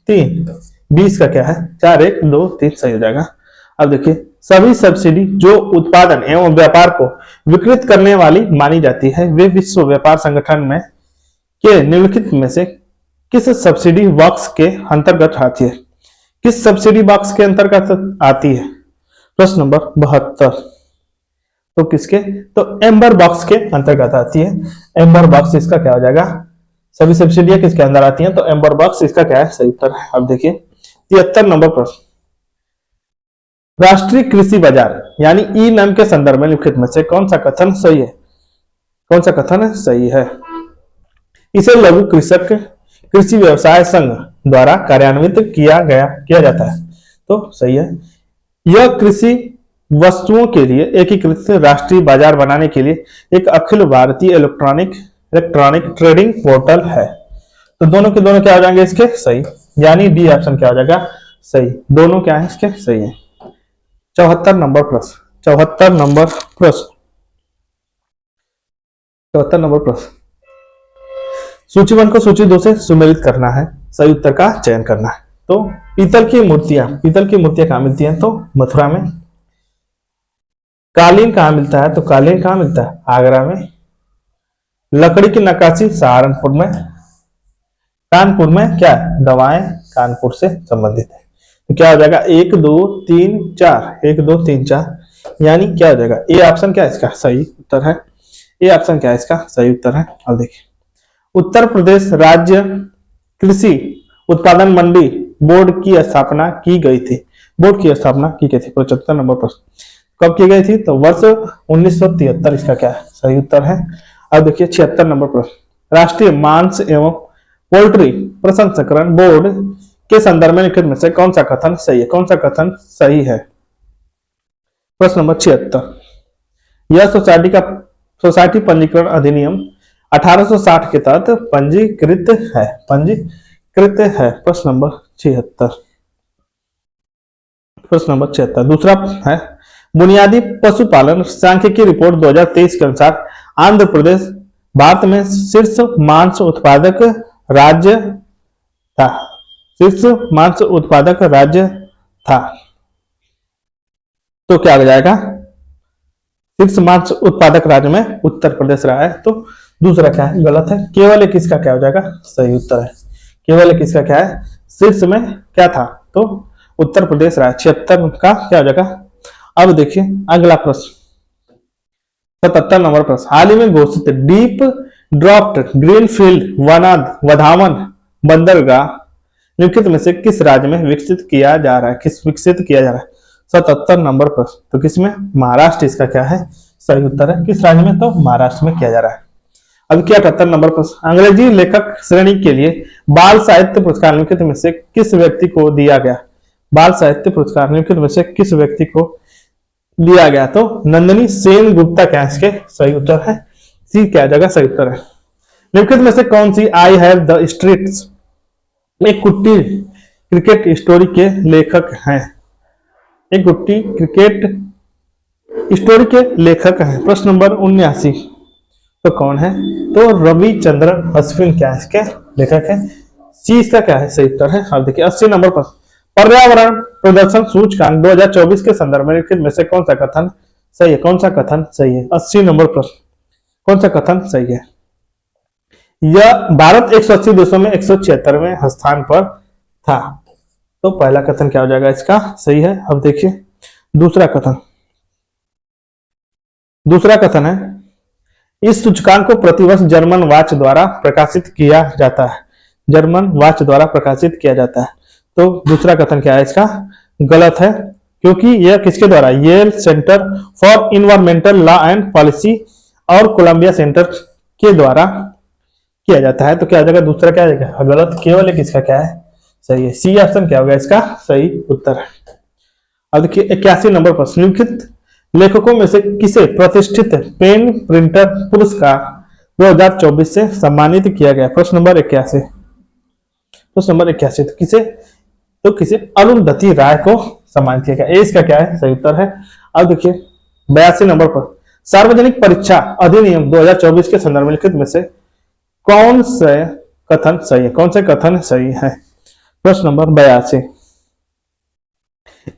3, 20 का क्या है? 4 1 2 3 सही हो जाएगा। अब देखिए, सभी सब्सिडी जो उत्पादन एवं व्यापार को विकृत करने वाली मानी जाती है, वे विश्व व्यापार संगठन में के निम्नलिखित में से किस सब्सिडी बॉक्स के अंतर्गत आती है? किस सब्सिडी बॉक्स के अंतर्गत आती है? प्रश्न नंबर 72, तो किसके? तो एम्बर बॉक्स के अंतर्गत आती है। एम्बर बॉक्स इसका क्या हो जाएगा? सभी सब्सिडियां किसके अंदर आती हैं? तो एम्बर बॉक्स इसका क्या है? सही उत्तर है। अब देखिए 73 नंबर प्रश्न, राष्ट्रीय कृषि बाजार यानी ई नाम के संदर्भ में लिखित में से कौन सा कथन सही है? कौन सा कथन सही है? इसे लघु कृषक कृषि व्यवसाय संघ द्वारा कार्यान्वित किया जाता है, तो सही है। यह कृषि वस्तुओं के लिए एकीकृत राष्ट्रीय बाजार बनाने के लिए एक Akhil Bharatiya electronic trading portal है। तो दोनों के दोनों क्या हो जाएंगे इसके? सही, यानी डी ऑप्शन क्या हो जाएगा? सही। दोनों क्या है इसके? सही है। 74 नंबर प्रश्न, 74 नंबर प्रश्न, 74 नंबर प्रश्न, सूची 1 को सूची 2 से सुमेलित करना है, सही उत्तर का चयन करना है। तो पीतल की मूर्तियां कहां मिलती हैं? तो मथुरा में। कालीन कहां मिलता है? तो कालीन कहां मिलता है? आगरा में। लकड़ी की नक्काशी सहारनपुर में। कानपुर में क्या है? दवाएं कानपुर से संबंधित है। तो क्या हो जाएगा? 1 2 3 4, 1 2 3 4, यानी क्या हो जाएगा? ए ऑप्शन क्या है इसका? सही उत्तर है। ए ऑप्शन क्या है इसका? सही उत्तर है। अब देखिए, उत्तर प्रदेश राज्य कृषि उत्पादन मंडी बोर्ड की स्थापना की गई थी। बोर्ड की स्थापना की गई थी। 75 नंबर प्रश्न, कब की गई थी? तो वर्ष 1973 इसका क्या है? सही उत्तर है। अब देखिए 76 नंबर प्रश्न, राष्ट्रीय मांस एवं पोल्ट्री प्रसंस्करण बोर्ड के संदर्भ में निम्नलिखित में से कौन सा कथन सही है? कौन सा कथन सही है? प्रश्न नंबर 76, यह सोसाइटी पंजीकरण अधिनियम 1860 के तहत पंजीकृत है। प्रश्न नंबर 76, प्रश्न नंबर 76 दूसरा है, बुनियादी पशुपालन सांख्यिकी रिपोर्ट 2023 के अनुसार आंध्र प्रदेश भारत में शीर्ष मांस उत्पादक राज्य था। शीर्ष मांस उत्पादक राज्य था, तो क्या हो जाएगा? शीर्ष मांस उत्पादक राज्य में उत्तर प्रदेश रहा है। तो दूसरा क्या है? गलत है। केवल एक इसका क्या हो जाएगा? सही उत्तर है। केवल एक इसका क्या है? शीर्ष में क्या था? तो उत्तर प्रदेश रहा है। 76 का क्या हो जाएगा? अब देखिए अगला प्रश्न, 77 नंबर प्रश्न, हाल ही में घोषित डीप ड्रॉफ्ट ग्रीनफील्ड वधावन बंदरगाह निम्नलिखित में से किस राज्य में विकसित किया जा रहा है? 77 नंबर प्रश्न, तो किसमें? महाराष्ट्र इसका क्या है? सही उत्तर है। किस राज्य में? तो महाराष्ट्र में किया जा रहा है। अब क्या 78 नंबर प्रश्न, अंग्रेजी लेखक श्रेणी के लिए बाल साहित्य पुरस्कार निम्नलिखित में से किस व्यक्ति को दिया गया? बाल साहित्य पुरस्कार निम्नलिखित में से किस व्यक्ति को दिया गया? तो नंदिनी सेन गुप्ता क्या है इसके? सही उत्तर है। सी क्या जगह सही उत्तर है। निम्नलिखित में से कौन सी आई हैव द स्ट्रीट्स एक कुट्टी क्रिकेट स्टोरी के लेखक हैं? एक कुट्टी क्रिकेट स्टोरी के लेखक हैं। प्रश्न नंबर 79, तो कौन है? तो रविचंद्रन अश्विन क्या है इसके? लेखक है। सी इसका क्या है? सही उत्तर है। अब देखिए 80 नंबर पर, पर्यावरण प्रदर्शन सूचकांक 2024 के संदर्भ में निम्नलिखित में से कौन सा कथन सही है? कौन सा कथन सही है? 80 नंबर प्रश्न, कौन सा कथन सही है? यह भारत 180 देशों में 176वें स्थान पर था। तो पहला कथन क्या हो जाएगा इसका सही है। अब देखिए दूसरा कथन। दूसरा कथन है इस सूचकांक को प्रतिवर्ष जर्मन वाच द्वारा प्रकाशित किया जाता है। जर्मन वाच द्वारा प्रकाशित किया जाता है। तो दूसरा कथन क्या है इसका गलत है, क्योंकि यह किसके द्वारा, Yale centre for environmental law and policy और कोलंबिया सेंटर के द्वारा किया जाता है। तो क्या हो जाएगा दूसरा क्या हो जाएगा गलत, केवल एक इसका क्या है सही है। सी ऑप्शन क्या होगा इसका सही उत्तर है। अब देखिए 81 नंबर पर निम्नलिखित लेखकों में से किसे प्रतिष्ठित पेन प्रिंटर पुरस्कार 2024 से सम्मानित किया गया। प्रश्न नंबर 81। प्रश्न नंबर 81 तो किसे अरुंधति राय को सम्मानित किया गया। इसका क्या है सही उत्तर है। अब देखिए 82 नंबर पर सार्वजनिक परीक्षा अधिनियम 2024 के संदर्भ में लिखित में से कौन से कथन सही है, कौन से कथन सही है। प्रश्न नंबर 82।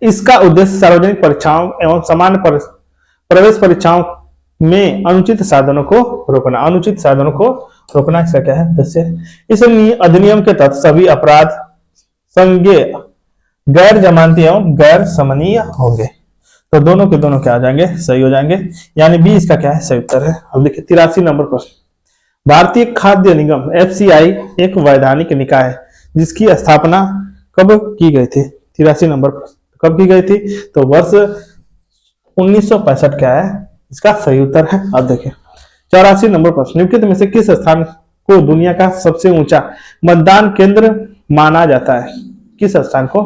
इसका उद्देश्य सार्वजनिक परीक्षाओं एवं सामान्य प्रवेश परीक्षाओं में अनुचित साधनों को रोकना। अनुचित साधनों को रोकना इसका क्या है उद्देश्य। इस अधिनियम के तहत सभी अपराध संज्ञेय गैर जमानती एवं गैर समनीय होंगे। तो दोनों के दोनों क्या आ जाएंगे सही हो जाएंगे, यानी बी इसका क्या है सही उत्तर है। अब देखिए 83 नंबर प्रश्न। भारतीय खाद्य निगम FCI एक वैधानिक निकाय है जिसकी स्थापना कब की गई थी। 83 नंबर प्रश्न कब की गई थी, तो वर्ष 1965 क्या है इसका सही उत्तर है। अब देखिए 84 नंबर प्रश्न। निम्नलिखित में से किस स्थान को दुनिया का सबसे ऊंचा मतदान केंद्र माना जाता है। किस स्थान को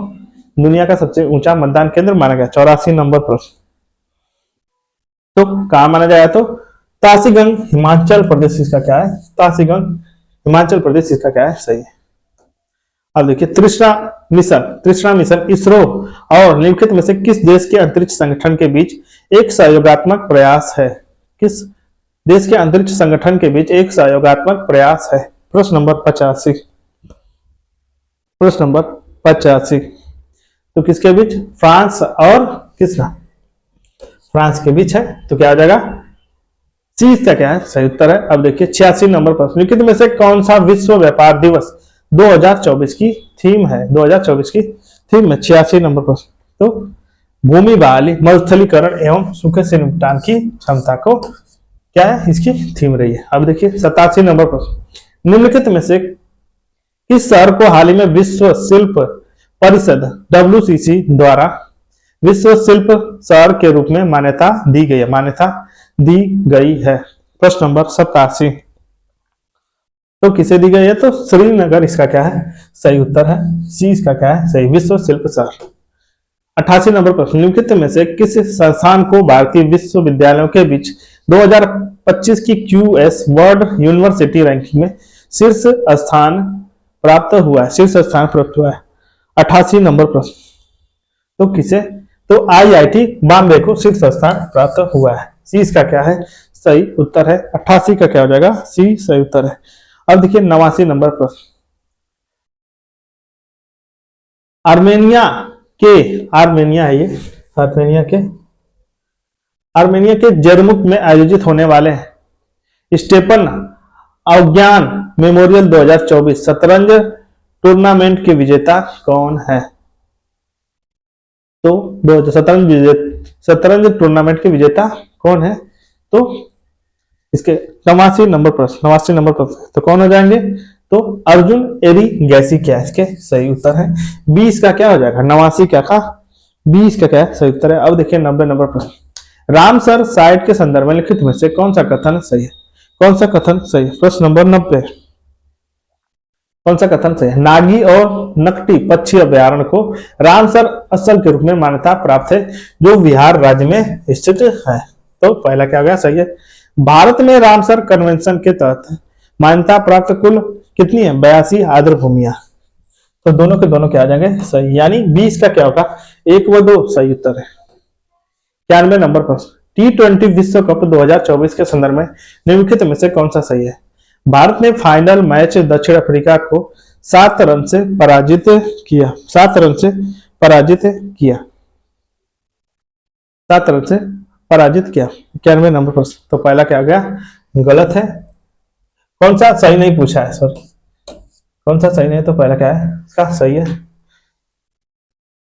दुनिया का सबसे ऊंचा मतदान केंद्र माना गया। 84 नंबर प्रश्न। तो कहां माना जाए, तो तासीगंज हिमाचल प्रदेश इसका क्या है, तासीगंज हिमाचल प्रदेश इसका क्या है सही है। अब देखिए तृष्णा मिशन इसरो और निम्नलिखित में से किस देश के अंतरिक्ष संगठन के बीच एक सहयोगात्मक प्रयास है। किस देश के अंतरिक्ष संगठन के बीच एक सहयोगात्मक प्रयास है। प्रश्न नंबर 85। प्रश्न नंबर 85 तो किसके बीच, फ्रांस और किसका, फ्रांस के बीच है। तो क्या हो जाएगा सी इसका क्या है सही उत्तर है। अब देखिए 86 नंबर प्रश्न। निम्नलिखित में से कौन सा विश्व व्यापार दिवस 2024 की थीम है। 2024 की थीम में 86 नंबर प्रश्न। तो भूमि बहाली मरुस्थलीकरण एवं सूखे से निपटान की क्षमता को क्या है इसकी थीम रही है। अब देखिए 87 नंबर प्रश्न। निम्नलिखित में से किस शहर को हाल ही में विश्व शिल्प परिषद WCC द्वारा विश्व शिल्प शहर के रूप में मान्यता दी गई है, मान्यता दी गई है। प्रश्न नंबर 87 तो किसे दी गई है, तो श्रीनगर इसका क्या है सही उत्तर है। सी इसका क्या है सही, विश्व शिल्प शहर। 88 नंबर प्रश्न। निम्नलिखित में से किस संस्थान को भारतीय विश्वविद्यालयों के बीच 2025 की QS वर्ल्ड यूनिवर्सिटी रैंकिंग में शीर्ष स्थान प्राप्त हुआ है, शीर्ष स्थान प्राप्त हुआ है। 88 नंबर प्रश्न। तो किसे, तो IIT बॉम्बे को शीर्ष स्थान प्राप्त हुआ है। सी इसका क्या है सही उत्तर है। 88 का क्या हो जाएगा सी सही उत्तर है। अब देखिए 89 नंबर प्रश्न। आर्मेनिया है ये, आर्मेनिया के जेरमुक में आयोजित होने वाले स्टेपन अवज्ञान मेमोरियल 2024 शतरंज टूर्नामेंट के विजेता कौन है। तो शतरंज टूर्नामेंट के विजेता कौन है, तो इसके 89 नंबर प्रश्न तो कौन हो जाएंगे, तो अर्जुन एरिगैसी क्या है इसके सही उत्तर है। 20 का क्या हो जाएगा 89 क्या का 20 का क्या है सही उत्तर है। अब देखिए 90 नंबर प्रश्न। रामसर साइट के संदर्भ में लिखित में से कौन सा कथन सही है, कौन सा कथन सही है। प्रश्न नंबर 90 कौन सा कथन सही है। नागी और नकटी पक्षी अभ्यारण्य को रामसर स्थल के रूप में मान्यता प्राप्त है जो बिहार राज्य में स्थित है। तो पहला क्या हो गया सही है। भारत में रामसर कन्वेंशन के तहत मान्यता प्राप्त कुल कितनी है 82 आर्द्र भूमियां। तो दोनों के दोनों क्या आ जाएंगे सही, यानी 20 का क्या होगा 1 व 2 सही उत्तर है। 91 नंबर प्रश्न। T20 विश्व कप 2024 के संदर्भ में निम्नलिखित में से कौन सा सही है। भारत ने फाइनल मैच दक्षिण अफ्रीका को 7 रन से पराजित किया, 7 रन से पराजित किया, 7 रन से पराजित किया। 91 नंबर प्रश्न। तो पहला क्या आ गया गलत है। कौन सा सही नहीं पूछा है सर, कौन सा सही नहीं है, तो पहला क्या है इसका सही है।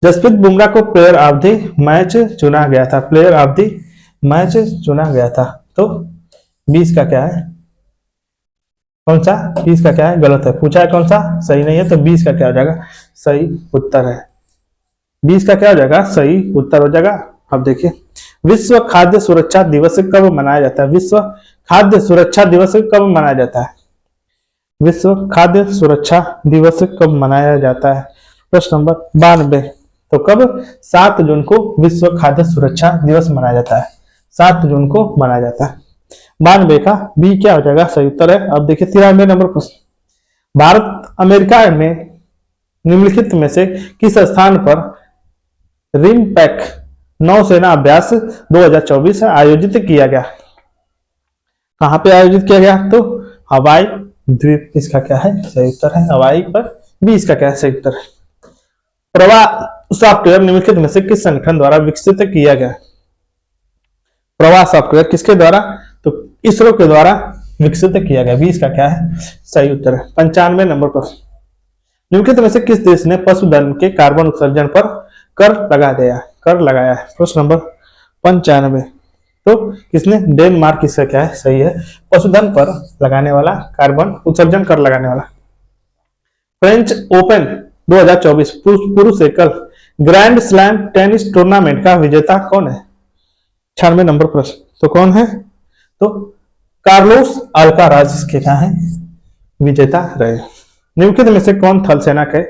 जसप्रीत बुमराह को प्लेयर ऑफ द मैच चुना गया था, प्लेयर ऑफ द मैच चुना गया था, तो 20 का क्या है, कौन सा 20 का क्या है, गलत है, पूछा है कौन सा सही नहीं है, तो 20 का क्या हो जाएगा, सही उत्तर है। 20 का क्या हो जाएगा, सही उत्तर हो जाएगा। अब देखिए विश्व खाद्य सुरक्षा दिवस कब मनाया जाता है, विश्व खाद्य सुरक्षा दिवस कब मनाया जाता है, विश्व खाद्य सुरक्षा दिवस कब मनाया जाता है, प्रश्न नंबर 92। तो कब, 7 जून को विश्व खाद्य सुरक्षा दिवस मनाया जाता है, 7 जून को मनाया जाता है। 92 का बी क्या हो जाएगा, सही उत्तर है। अब देखिए 93 नंबर प्रश्न, भारत अमेरिका में निम्नलिखित में से किस स्थान पर रिमपैक नौसेना अभ्यास 2024 आयोजित किया गया, कहां पे आयोजित किया गया, तो हवाई द्वीप, इसका क्या है सही उत्तर है, हवाई पर। 20 का क्या है सही उत्तर है। प्रवाह सॉफ्टवेयर निम्नलिखित में से किस संगठन द्वारा विकसित किया गया, प्रवाह सॉफ्टवेयर किसके द्वारा, तो इसरो के द्वारा विकसित किया गया। 20 का क्या है सही उत्तर है। 95 नंबर प्रश्न, निम्नलिखित में से किस देश ने पशुधन के कार्बन उत्सर्जन पर कर लगाया है, प्रश्न नंबर 95। तो किसने, डेनमार्क, इसका क्या है सही है, पशुधन पर लगाने वाला कार्बन उत्सर्जन कर लगाने वाला। फ्रेंच ओपन 2024 पुरुष एकल ग्रैंड स्लैम टेनिस टूर्नामेंट का विजेता कौन है, 96 नंबर प्रश्न, तो कौन है, तो कार्लोस अल्काराज इसके क्या है विजेता रहे। निम्नलिखित में से कौन थल सेना के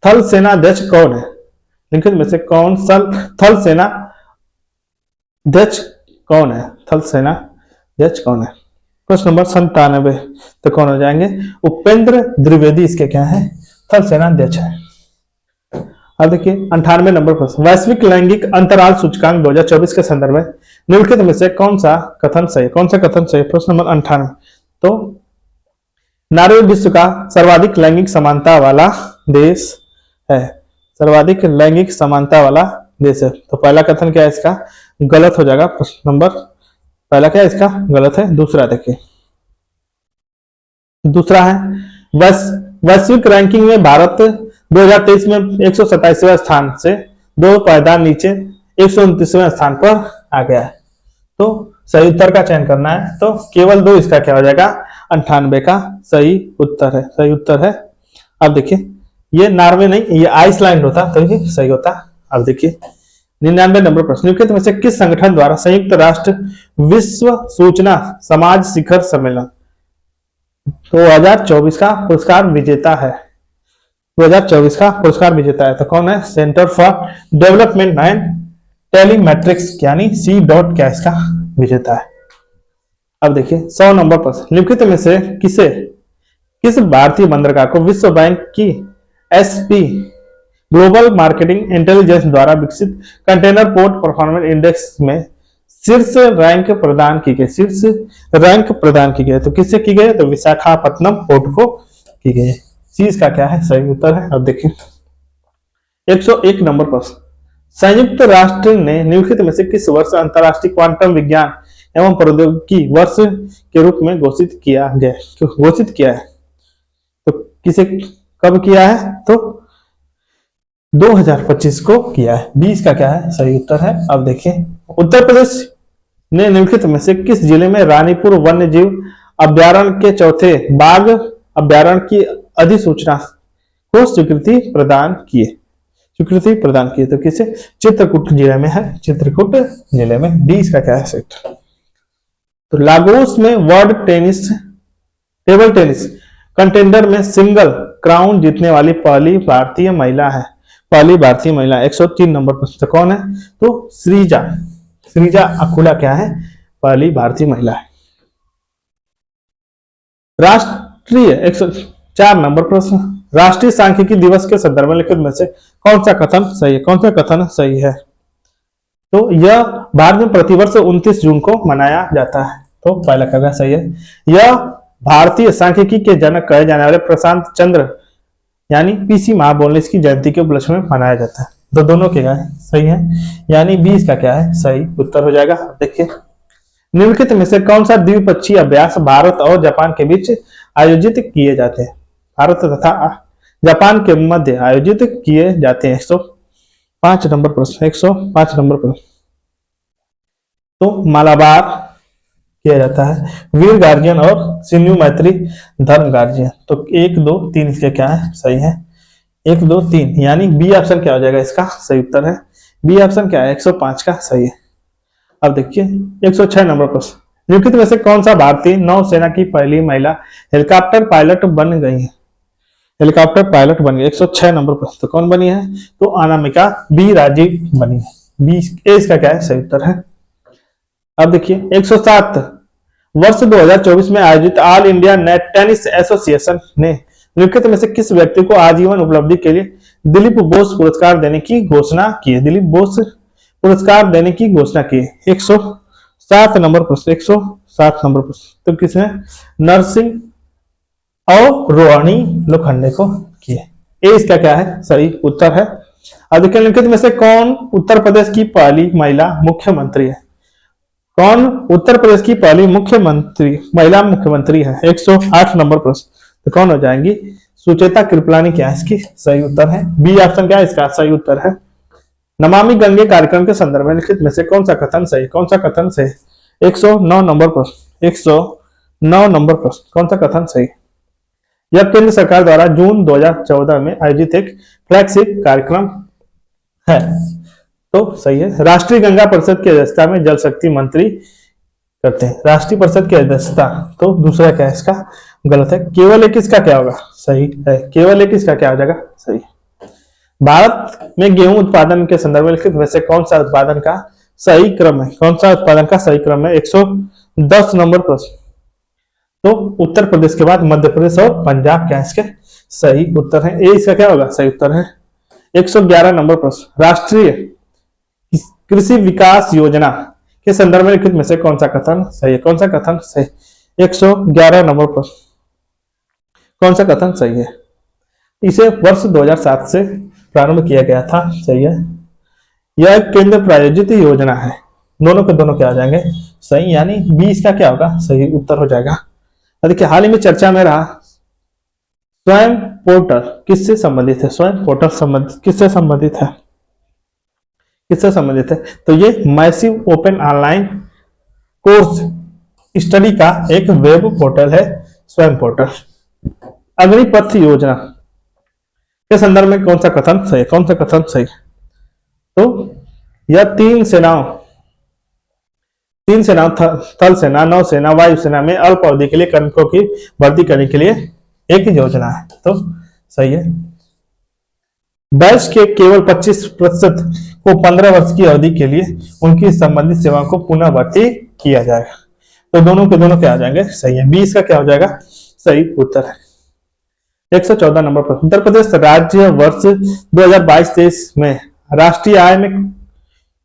थल सेना अध्यक्ष कौन है, निम्नलिखित में से कौन थल सेना अध्यक्ष कौन है, थल सेना अध्यक्ष कौन है, प्रश्न नंबर 97। तो कौन हो जाएंगे, उपेंद्र द्विवेदी इसके क्या है थल सेना अध्यक्ष है। अब देखिए 98 नंबर प्रश्न, वैश्विक लैंगिक अंतराल सूचकांक 2024 के संदर्भ में निम्नलिखित में से कौन सा कथन सही, कौन सा कथन सही, प्रश्न नंबर 98। तो नॉर्वे विश्व का सर्वाधिक लैंगिक समानता वाला देश है, सर्वाधिक लैंगिक समानता वाला देश है, तो पहला कथन क्या है इसका गलत हो जाएगा, प्रश्न नंबर पहला क्या है इसका गलत है। दूसरा देखिए, दूसरा है वैश्विक रैंकिंग में भारत 2023 में 127वें स्थान से 2 पायदान नीचे 129वें स्थान पर आ गया है, तो सही उत्तर का चयन करना है, तो केवल 2 इसका क्या हो जाएगा 98 का सही उत्तर है, सही उत्तर है। अब देखिए ये नॉर्वे नहीं, ये आइसलैंड होता तो ये सही होता। अब देखिए 99 नंबर प्रश्न, निम्नलिखित में से किस संगठन द्वारा संयुक्त राष्ट्र विश्व सूचना समाज शिखर सम्मेलन 2024 का पुरस्कार विजेता है, 2024 का पुरस्कार विजेता है, तो कौन है, सेंटर फॉर डेवलपमेंट एंड टेलीमेट्रिक्स यानी सी डॉट क्या इसका विजेता है। अब देखिए 100 नंबर प्रश्न, निम्नलिखित में से किस भारतीय बंदरगाह को विश्व बैंक की एसपी ग्लोबल मार्केटिंग इंटेलिजेंस द्वारा विकसित कंटेनर पोर्ट परफॉर्मेंस इंडेक्स में शीर्ष रैंक प्रदान की गई, शीर्ष रैंक प्रदान की गई, तो किससे की गई, तो विशाखापत्तनम पोर्ट को की गई। चीज का क्या है सही उत्तर है। अब देखिए 101 नंबर प्रश्न, संयुक्त राष्ट्र ने निम्नलिखित में से किस वर्ष अंतरराष्ट्रीय क्वांटम विज्ञान एवं प्रौद्योगिकी वर्ष के रूप में घोषित किया है, तो किसे कब किया है, तो 2025 को किया है। 20 का क्या है सही उत्तर है। अब देखिए उत्तर प्रदेश ने निम्नलिखित में से किस जिले में रानीपुर वन्य जीव अभ्यारण्य के चौथे बाघ अभ्यारण्य की अधिसूचना को स्वीकृति प्रदान किए, तो किसे, चित्रकूट जिले में है, चित्रकूट जिले में। 20 का क्या है सही उत्तर। तो लागोस में वर्ल्ड टेबल टेनिस कंटेंडर में सिंगल क्राउन जीतने वाली पहली भारतीय महिला है, 103 नंबर प्रश्न, तो कौन है, तो श्रीजा अकुला क्या है पहली भारतीय महिला है। राष्ट्रीय 104 नंबर प्रश्न, राष्ट्रीय सांख्यिकी दिवस के संदर्भ में निम्नलिखित में से कौन सा कथन सही है, तो यह भारत में प्रतिवर्ष 29 जून को मनाया जाता है, तो पहला क्या सही है। यह भारतीय सांख्यिकी के जनक कहे जाने वाले प्रशांत चंद्र यानी पीसी महाबोलनिस की जयंती के उपलक्ष्य में मनाया जाता है, तो दोनों के क्या है सही है, यानी 20 का क्या है सही उत्तर हो जाएगा। देखिए निम्नलिखित में से कौन सा द्विपक्षीय अभ्यास भारत और जापान के बीच आयोजित किए जाते हैं? भारत तथा जापान के मध्य आयोजित किए जाते हैं। 105 नंबर प्रश्न, 105 नंबर प्रश्न। तो मालाबार किया जाता है, वीर गार्जियन और सिन्यू मैत्री धर्म गार्जियन। तो 1 2 3 इसके क्या है? सही है 1 2 3, यानी बी ऑप्शन क्या हो जाएगा? इसका सही उत्तर है बी ऑप्शन क्या है? 105 का सही है। अब देखिए 106 नंबर प्रश्न, निम्नलिखित में से कौन सा भारतीय नौसेना की पहली महिला हेलीकॉप्टर पायलट बन गई है? हेलीकॉप्टर पायलट बन गई 106 नंबर प्रश्न। तो कौन बनी है? तो अनामिका बी राजीव बनी है। बी ए इसका क्या है? सही उत्तर है। अब देखिए 107, वर्ष 2024 में आयोजित all India net tennis association ने निम्नलिखित में से किस व्यक्ति को आजीवन उपलब्धि के लिए दिलीप बोस पुरस्कार देने की घोषणा की है? दिलीप बोस पुरस्कार देने की घोषणा की है। 107 नंबर प्रश्न, 107 नंबर प्रश्न। तो किसने? नरसिंह और रोहिणी लोखंडे को किए। ए इसका क्या है? सही उत्तर है। अब देखिए निम्नलिखित में से कौन उत्तर प्रदेश की पहली महिला मुख्यमंत्री है? कौन उत्तर प्रदेश की पहली मुख्यमंत्री महिला मुख्यमंत्री है? 108 नंबर प्रश्न। तो कौन हो जाएंगी? सुचेता कृपलानी क्या है इसकी? सही उत्तर है बी ऑप्शन क्या है इसका? सही उत्तर है। नमामि गंगे कार्यक्रम के संदर्भ में लिखित में से कौन सा कथन सही? कौन सा कथन सही? 109 नंबर प्रश्न, 109 नंबर प्रश्न। कौन सा कथन सही? यह केंद्र सरकार द्वारा जून 2014 में आयोजित एक फ्लैगशिप कार्यक्रम है। तो सही है। राष्ट्रीय गंगा परिषद की अध्यक्षता में जल शक्ति मंत्री करते हैं। राष्ट्रीय परिषद की अध्यक्षता, तो दूसरा क्या है इसका? गलत है। केवल एक इसका क्या होगा? सही है। केवल एक इसका क्या हो जाएगा? सही। भारत में गेहूं उत्पादन के संदर्भ में लिखित में से कौन सा उत्पादन का सही क्रम है? कौन सा उत्पादन का सही क्रम है? 110 नंबर प्रश्न। तो उत्तर प्रदेश के बाद मध्य प्रदेश और पंजाब क्या इसके सही उत्तर है? ए इसका क्या होगा? सही उत्तर है। 111 नंबर प्रश्न, राष्ट्रीय कृषि विकास योजना के संदर्भ में लिखित में से कौन सा कथन सही है? कौन सा कथन सही? 111 नंबर प्रश्न, कौन सा कथन सही है? इसे वर्ष 2007 से प्रारंभ किया गया था। सही है। यह केंद्र प्रायोजित योजना है। दोनों के दोनों क्या आ जाएंगे? सही, यानी बी इसका क्या होगा? सही उत्तर हो जाएगा। देखिए हाल ही में चर्चा में रहा स्वयं पोर्टल किससे संबंधित है? स्वयं पोर्टल संबंधित किससे संबंधित है? किससे संबंधित है? तो ये massive open online course study का एक वेब पोर्टल है, स्वयं पोर्टल। अग्निपथ योजना के संदर्भ में कौन सा कथन सही? कौन सा कथन सही? तो यह तीन सेनाओं थल सेना, नौसेना, वायुसेना में अल्प अवधि के लिए कार्मिकों की भर्ती करने के लिए एक योजना है। तो सही है। बैच के केवल 25% को 15 वर्ष की अवधि के लिए उनकी संबंधित सेवाओं को पुनः भर्ती किया जाएगा। तो दोनों के दोनों क्या आ जाएंगे? सही है। 20 का क्या हो जाएगा? सही उत्तर है। 114 नंबर पर उत्तर प्रदेश राज्य वर्ष 2022-23 में राष्ट्रीय आय में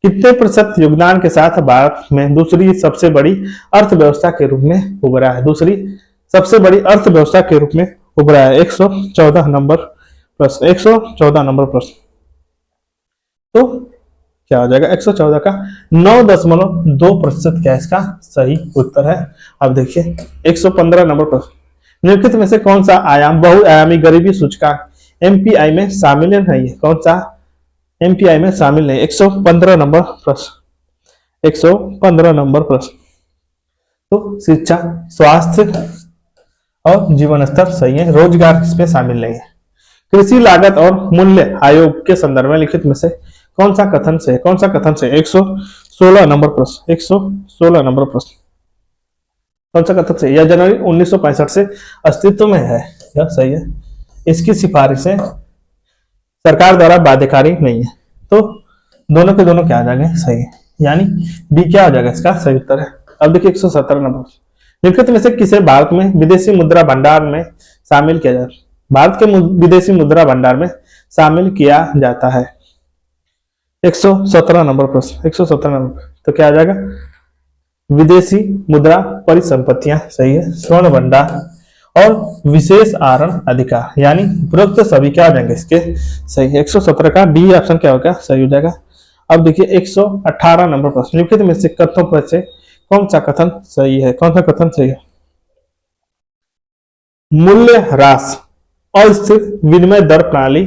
कितने प्रतिशत योगदान के साथ भारत में दूसरी सबसे बड़ी अर्थव्यवस्था के रूप में उभरा है? दूसरी सबसे बड़ी अर्थव्यवस्था के रूप में उभरा है। 114 नंबर प्रश्न, 114 नंबर प्रश्न। तो क्या हो जाएगा? 114 का 9.2% क्या इसका सही उत्तर है? अब देखिए 115 नंबर प्रश्न, निम्नलिखित में से कौन सा आयाम बहुआयामी गरीबी सूचकांक एमपीआई में शामिल नहीं है? कौन सा एमपीआई में शामिल नहीं? 115 नंबर प्रश्न, 115 नंबर प्रश्न। तो शिक्षा, स्वास्थ्य और जीवन स्तर सही है। रोजगार इसमें शामिल नहीं है। कृषि लागत और मूल्य आयोग के संदर्भ में लिखित में से कौन सा कथन से? कौन सा कथन से? 116 नंबर प्रश्न, 116 नंबर प्रश्न। कौन सा कथन से? यह जनवरी 1965 से अस्तित्व में है। यह सही है। इसकी सिफारिशें सरकार द्वारा बाध्यकारी नहीं है। तो दोनों के दोनों क्या आ जाएंगे? सही है, यानी डी क्या हो जाएगा इसका सही उत्तर है। अब देखिए 117 नंबर, निम्नलिखित में से किसे भारत में विदेशी मुद्रा भंडार में शामिल किया जाता है? भारत के विदेशी मुद्रा भंडार में शामिल किया जाता है। 117 नंबर प्रश्न, 117 नंबर। तो क्या आ जाएगा? विदेशी मुद्रा परिसंपत्तियां सही है, स्वर्ण भंडार और विशेष आहरण अधिकार, यानी उपरोक्त सभी क्या आ जाएंगे इसके सही है। 117 का डी ऑप्शन क्या होगा? सही हो जाएगा। अब देखिए 118 नंबर प्रश्न, निम्नलिखित में से कथनों पर से कौन सा कथन सही है? कौन सा कथन सही है? मूल्य ह्रास अस्थिर विनिमय दर प्रणाली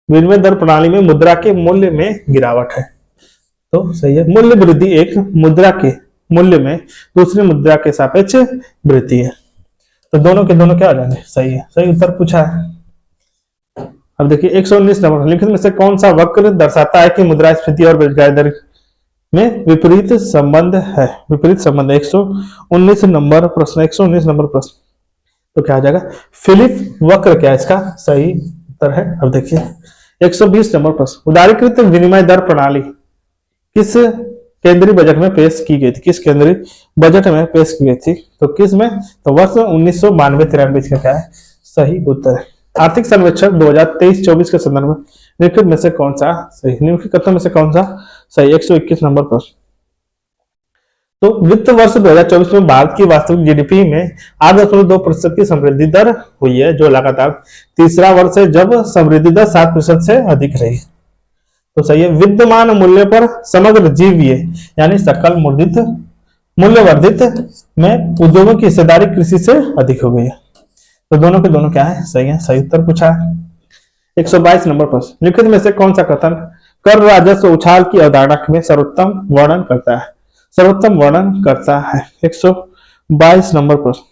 विनिमय दर प्रणाली में मुद्रा के मूल्य में गिरावट है, तो सही है। मूल्य वृद्धि एक मुद्रा के मूल्य में दूसरी मुद्रा के सापेक्ष वृद्धि है, तो दोनों के दोनों क्या हो जाएंगे? सही है, सही उत्तर पूछा है। अब देखिए 119 नंबर, निम्नलिखित में से कौन सा वक्र दर्शाता है कि मुद्रास्फीति और बेरोजगारी दर में विपरीत संबंध है? विपरीत संबंध 119 नंबर प्रश्न, 119 नंबर प्रश्न, तो क्या आ जाएगा? फिलिप वक्र क्या इसका सही उत्तर है। अब देखिए 120 नंबर प्रश्न, उदारीकृत विनिमय दर प्रणाली किस केंद्रीय बजट में पेश की गई थी? किस केंद्रीय बजट में पेश की गई थी? तो किस में? तो वर्ष 1992-93 का क्या है? सही उत्तर है। आर्थिक सर्वेक्षण 2023-24 के संदर्भ में निम्नलिखित में से कौन सा सही? निम्नलिखित कथनों में से कौन सा सही? 121 नंबर प्रश्न, तो वित्त वर्ष 2024 में भारत की वास्तविक जीडीपी में 8.2% की समृद्धि दर हुई है, जो लगातार तीसरा वर्ष है जब समृद्धि दर 7% से अधिक रही, तो सही है। विद्यमान मूल्य पर समग्र जीवीए यानी सकल मूल्यवर्धित में उद्योगों की हिस्सेदारी कृषि से अधिक हो गई है, तो दोनों के दोनों क्या है? सही है, सही उत्तर पूछा है। 122 नंबर प्रश्न, निम्नलिखित में से कौन सा कथन कर राजस्व उछाल की अवधारणा में सर्वोत्तम वर्णन करता है? सर्वोत्तम वर्णन करता है। 122 नंबर प्रश्न,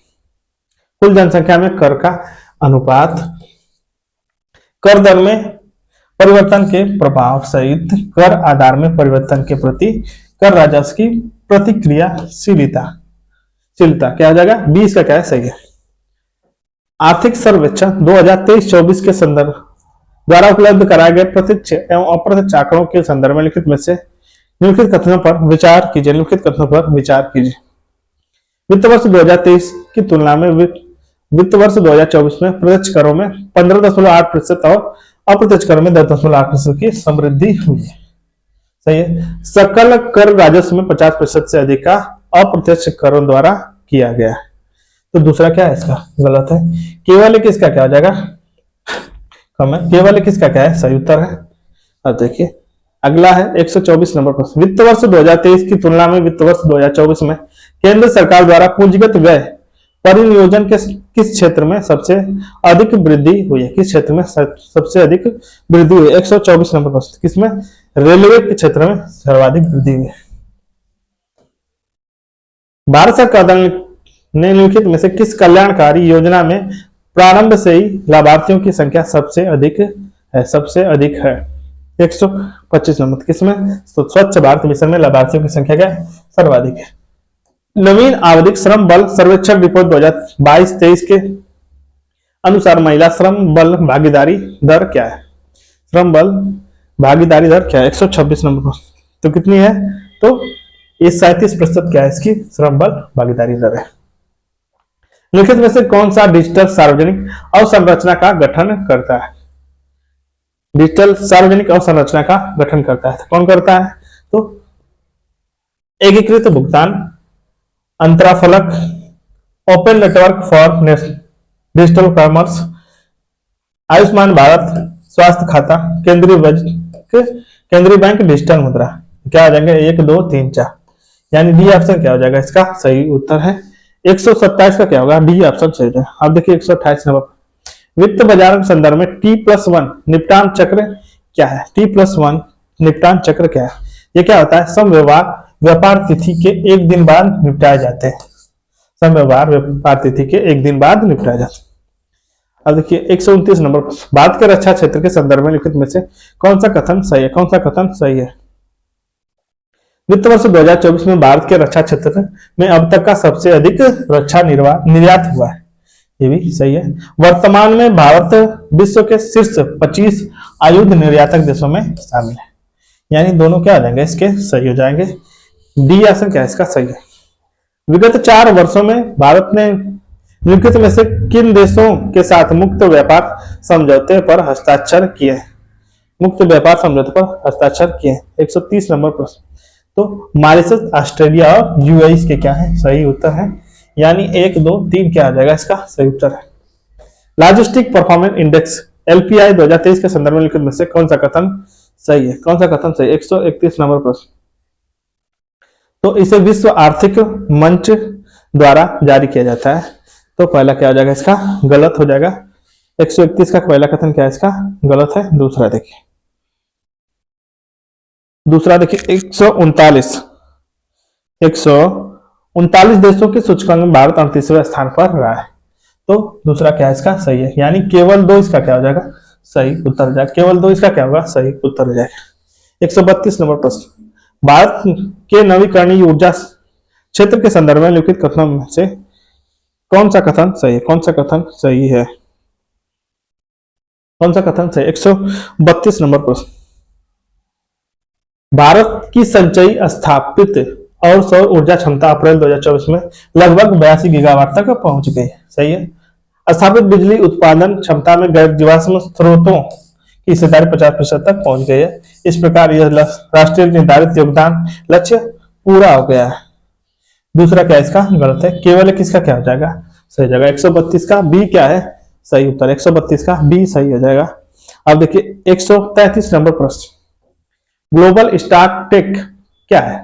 कुल जनसंख्या में कर का अनुपात, कर दर में परिवर्तन के प्रभाव सहित कर आधार में परिवर्तन के प्रति कर राजस्व की प्रतिक्रियाशीलता क्या हो जाएगा? 20 का क्या है? सही है। आर्थिक सर्वेक्षण 2023-24 के संदर्भ द्वारा उपलब्ध कराए गए प्रत्यक्ष एवं अप्रत्यक्ष आंकड़ों के संदर्भ में लिखित में से निम्नलिखित कथनों पर विचार कीजिए। निम्नलिखित कथनों पर विचार कीजिए। वित्त वर्ष 2023 की तुलना में वित्त वर्ष 2024 में प्रत्यक्ष करों में 15.8% और अप्रत्यक्ष करों में 10.8% की समृद्धि हुई है, सही है। सकल कर राजस्व में 50% से अधिक का अप्रत्यक्ष करों द्वारा किया गया है, तो दूसरा क्या है इसका? गलत है। केवल एक इसका क्या हो जाएगा? कम है। केवल एक इसका क्या है? सही उत्तर है। अब देखिए अगला है 124 नंबर प्रश्न, वित्त वर्ष 2023 की तुलना में वित्त वर्ष 2024 में केंद्र सरकार द्वारा पूंजीगत व्यय परिनियोजन के किस क्षेत्र में सबसे अधिक वृद्धि हुई है? किस क्षेत्र में सबसे अधिक वृद्धि हुई है? 124 नंबर प्रश्न, किसमें? रेलवे के क्षेत्र में सर्वाधिक वृद्धि हुई है। भारत सरकार ने निम्नलिखित में से किस कल्याणकारी योजना में प्रारंभ से ही लाभार्थियों की संख्या सबसे अधिक है? सबसे अधिक है 125 नंबर, किसमें? तो स्वच्छ भारत मिशन में लाभार्थियों की संख्या क्या है? सर्वाधिक है। नवीन आवधिक श्रम बल सर्वेक्षण रिपोर्ट 2022-23 के अनुसार महिला श्रम बल भागीदारी दर क्या है? श्रम बल भागीदारी दर क्या है? 126 नंबर, तो कितनी है? तो ये 37% क्या है इसकी श्रम बल भागीदारी दर है। निम्नलिखित में से कौन सा डिजिटल सार्वजनिक अवसंरचना का गठन करता है? डिजिटल सार्वजनिक अवसंरचना का गठन करता है, कौन करता है? तो एकीकृत भुगतान, अंतराफलक, open network for digital commerce, Ayushman Bharat, स्वास्थ्य खाता, केंद्रीय बैंक, डिजिटल मुद्रा, क्या आ जाएंगे? 1 2 3 4, यानी डी ऑप्शन क्या हो जाएगा इसका? सही उत्तर है। 127 का क्या होगा? डी ऑप्शन सही है। अब देखिए 128 नंबर, वित्त बाजार के संदर्भ में T+1 निपटान चक्र क्या है? T+1 निपटान चक्र क्या है? ये क्या होता है? सम व्यवहार व्यापार तिथि के एक दिन बाद निपटाए जाते हैं। सम व्यवहार व्यापार तिथि के एक दिन बाद निपटाए जाते हैं। अब देखिए 129 नंबर, भारत के रक्षा क्षेत्र के संदर्भ में लिखित में से कौन सा कथन सही है? कौन सा कथन सही है? वित्त वर्ष 2024 में भारत के रक्षा क्षेत्र में अब तक का सबसे अधिक रक्षा निर्यात हुआ है, ये भी सही है। वर्तमान में भारत विश्व के शीर्ष 25 आयुध निर्यातक देशों में शामिल है, यानी दोनों क्या हो जाएंगे? इसके सही हो जाएंगे। डी ऑप्शन क्या है इसका? सही है। विगत 4 वर्षों में भारत ने निम्नलिखित में से किन देशों के साथ मुक्त व्यापार समझौते पर हस्ताक्षर किए? मुक्त व्यापार समझौते पर हस्ताक्षर किए। 130 नंबर प्रश्न, तो मॉरिशस, ऑस्ट्रेलिया और यूएई के क्या है? सही उत्तर है, यानी 1 2 3 क्या आ जाएगा इसका? सही उत्तर है। लॉजिस्टिक परफॉर्मेंस इंडेक्स LPI 2023 के संदर्भ में निम्नलिखित में से कौन सा कथन सही है? कौन सा कथन सही? 131 नंबर प्रश्न, तो इसे विश्व आर्थिक मंच द्वारा जारी किया जाता है। तो पहला क्या हो जाएगा इसका, गलत हो जाएगा। 131 का पहला कथन क्या है इसका, गलत है। दूसरा देखिए 139 देशों के सूचकांक में भारत 38वें स्थान पर रहा है। तो दूसरा क्या है इसका, सही है। यानी केवल 2 इसका क्या हो जाएगा, सही उत्तर हो जाएगा। केवल 2 इसका क्या होगा, सही उत्तर हो जाएगा। 132 नंबर प्रश्न, भारत के नवीकरणीय ऊर्जा क्षेत्र के संदर्भ में लिखित कथनों में से कौन सा कथन सही है, कौन सा कथन सही है, कौन सा कथन सही। 132 नंबर प्रश्न, भारत की संचयी स्थापित और सौर ऊर्जा क्षमता अप्रैल 2024 में लगभग 82 गीगावाट तक पहुंच गई है। सही है। स्थापित बिजली उत्पादन क्षमता में गैर जीवाश्म स्रोतों की हिस्सेदारी 50% तक पहुंच गई है। इस प्रकार यह राष्ट्रीय निर्धारित योगदान लक्ष्य पूरा हो गया है। दूसरा क्या इसका, गलत है। केवल एक इसका क्या हो जाएगा, सही जाएगा। 132 का बी क्या है, सही उत्तर। 132 का बी सही हो जाएगा। अब देखिए 133 नंबर प्रश्न, ग्लोबल स्टार्ट टेक क्या है,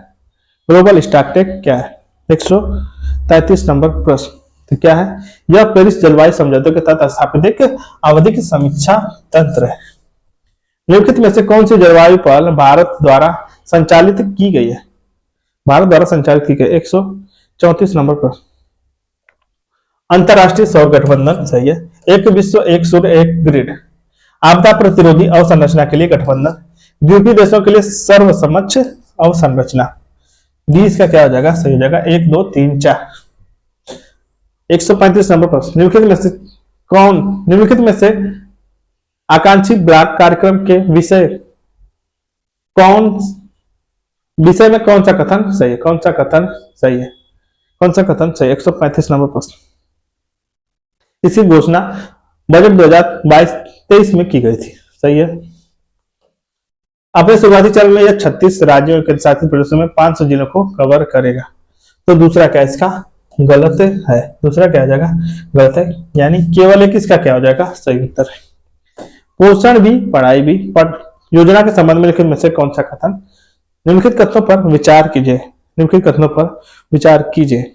ग्लोबल स्टार्ट टेक क्या है। 133 नंबर प्रश्न, तो क्या है, यह पेरिस जलवायु समझौते के तहत स्थापित एक आवधिक समीक्षा तंत्र है। निम्नलिखित में से कौन सी जलवायु पहल भारत द्वारा संचालित की गई है, भारत द्वारा संचालित की गई। 134 नंबर प्रश्न, अंतरराष्ट्रीय सौर गठबंधन सही है। एक विश्व एक सूर्य एक ग्रिड, आपदा प्रतिरोधी अवसंरचना के लिए गठबंधन, द्वीपीय देशों के लिए सर्वसम्मत अवसंरचना। डी इसका क्या हो जाएगा, सही हो जाएगा। 1 2 3 4। 135 नंबर प्रश्न, निम्नलिखित में से आकांक्षी ब्लॉक कार्यक्रम के विषय में कौन सा कथन सही है, कौन सा कथन सही है, कौन सा कथन सही। 135 नंबर प्रश्न, इसकी घोषणा बजट 2022-23 में की गई थी। सही है। अपने शुरुआती चरण में यह 36 राज्यों और केंद्रशासित प्रदेशों में 500 जिलों को कवर करेगा। तो दूसरा क्या इसका, गलत है। दूसरा क्या हो जाएगा, गलत है। यानी केवल एक इसका क्या हो जाएगा, सही उत्तर है। पोषण भी पढ़ाई भी योजना के संबंध में लिखित में से कौन सा कथन, निम्नलिखित कथनों पर विचार कीजिए, निम्नलिखित कथनों पर विचार कीजिए।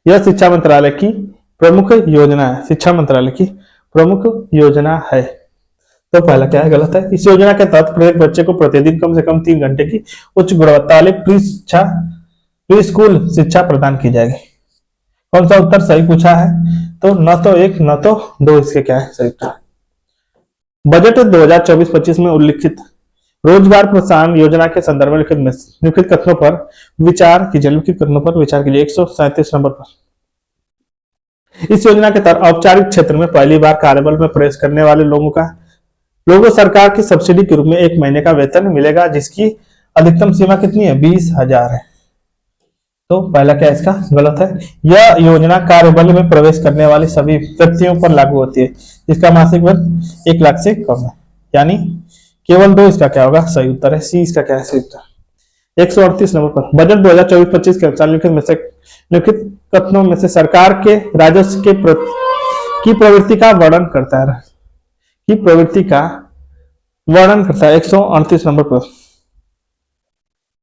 यह शिक्षा मंत्रालय की प्रमुख योजना है, शिक्षा मंत्रालय की प्रमुख योजना है। तो पहला क्या है, गलत है। इस योजना के तहत प्रत्येक बच्चे को प्रतिदिन कम से कम 3 घंटे की उच्च गुणवत्ता वाली प्री स्कूल शिक्षा प्रदान की जाएगी। कौन सा उत्तर सही पूछा है, तो न तो 1 न तो 2 इसके क्या है, सही उत्तर। बजट 2024-25 में उल्लिखित रोजगार प्रोत्साहन योजना के संदर्भ में लिखित कथनों पर विचार कीजिए, लिखित कथनों पर विचार कीजिए। 137 नंबर पर, इस योजना के तहत औपचारिक क्षेत्र में पहली बार कार्यबल में प्रवेश करने वाले लोगों सरकार की सब्सिडी के रूप में 1 महीने का वेतन मिलेगा, जिसकी अधिकतम सीमा कितनी है, 20,000 है। तो पहला क्या इसका, गलत है। यह योजना कार्यबल में प्रवेश करने वाले सभी व्यक्तियों पर लागू होती है जिसका मासिक वेतन 1 लाख से कम है। यानी केवल 2 इसका क्या होगा, सही उत्तर है। सी इसका क्या है, सही उत्तर। 138 नंबर पर, बजट 2024-25 के अनुसार निम्नलिखित कथनों में से सरकार के राजस्व की प्रवृत्ति का वर्णन करता है, की प्रवृत्ति का वर्णन करता है। 138 नंबर पर,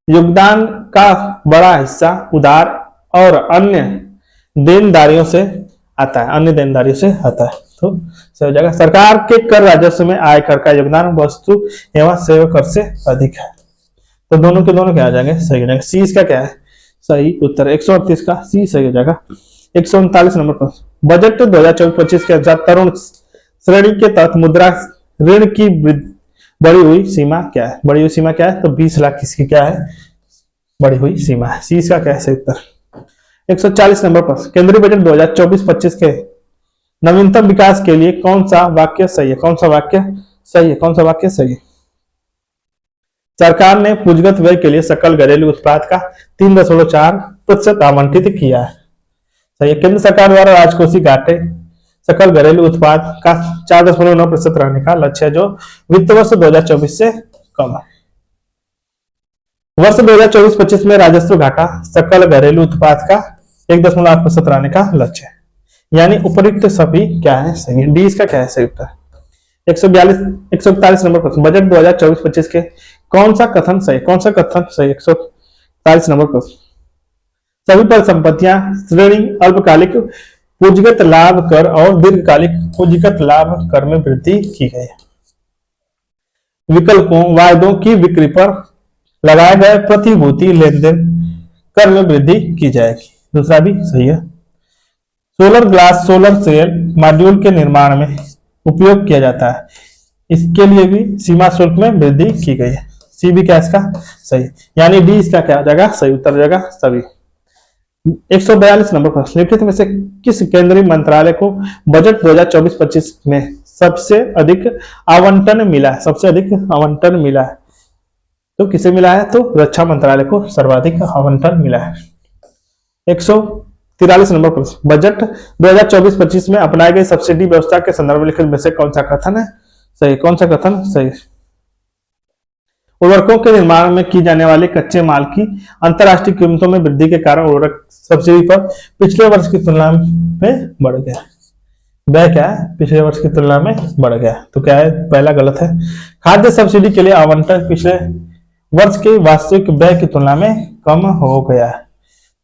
योगदान का बड़ा हिस्सा उधार और अन्य देनदारियों से आता है, अन्य देनदारियों से आता है। तो सही हो जाएगा। सरकार के कर राजस्व में आयकर का योगदान वस्तु एवं सेवा कर से अधिक है। तो दोनों के दोनों क्या आ जाएंगे, सही हो जाएगा। सी इसका क्या है, सही उत्तर। 138 का सी सही हो जाएगा। 139 नंबर पर, बजट 2024-25 के अनुसार तरुण श्रेणी के तहत मुद्रा ऋण की बढ़ी हुई सीमा क्या है, बढ़ी हुई सीमा क्या है, तो 20 लाख इसकी क्या है, बढ़ी हुई सीमा है। सी इसका क्या है, सही उत्तर। 140 नंबर पर, केंद्रीय बजट 2024-25 के नवीनतम विकास के लिए कौन सा वाक्य सही है, कौन सा वाक्य सही है, कौन सा वाक्य सही है। सरकार ने पूंजीगत व्यय के लिए सकल घरेलू उत्पाद का 3.4% आवंटित किया है। सही है। केंद्र सरकार द्वारा राजकोषीय घाटे सकल घरेलू उत्पाद का 4.9% रहने का लक्ष्य है, जो वित्त वर्ष 2024 से कम है। वर्ष 2024-25 में राजस्व घाटा सकल घरेलू उत्पाद का 1.8% रहने का लक्ष्य है। यानी उपयुक्त सभी क्या है, सही है। डी इसका क्या है, सही उत्तर। 141 नंबर प्रश्न, बजट 2024-25 के कौन सा कथन सही, कौन सा कथन सही। 40 नंबर प्रश्न, सभी परिसंपत्तियां श्रेणी अल्पकालिक पूंजीगत लाभ कर और दीर्घकालिक पूंजीगत लाभ कर में वृद्धि की गई है। विकल्पों वायदों की बिक्री पर लगाए गए प्रतिभूति लेन देन कर में वृद्धि की जाएगी। दूसरा भी सही है। Solar glass solar cell module के निर्माण में उपयोग किया जाता है, इसके लिए भी सीमा शुल्क में वृद्धि की गई है। सी भी क्या इसका सही, यानी डी इसका क्या हो जाएगा सही उत्तर हो जाएगा सभी। 142 नंबर प्रश्न, निम्नलिखित में से किस केंद्रीय मंत्रालय को बजट 2024-25 में सबसे अधिक आवंटन मिला है? सबसे अधिक आवंटन मिला है तो किसे मिला है? तो रक्षा मंत्रालय को सर्वाधिक आवंटन मिला है। 143 नंबर प्रश्न, बजट 2024-25 में अपनाई गई सब्सिडी व्यवस्था के संदर्भ में लिखित में से कौन सा कथन है सही? कौन सा कथन सही? उर्वरकों के निर्माण में की जाने वाले कच्चे माल की अंतर्राष्ट्रीय कीमतों में वृद्धि के कारण उर्वरक सब्सिडी पर पिछले वर्ष की तुलना में बढ़ गया। व्यय क्या है? पिछले वर्ष की तुलना में बढ़ गया, तो क्या है? पहला गलत है। खाद्य सब्सिडी के लिए आवंटन पिछले वर्ष के वास्तविक व्यय की तुलना में कम हो गया है,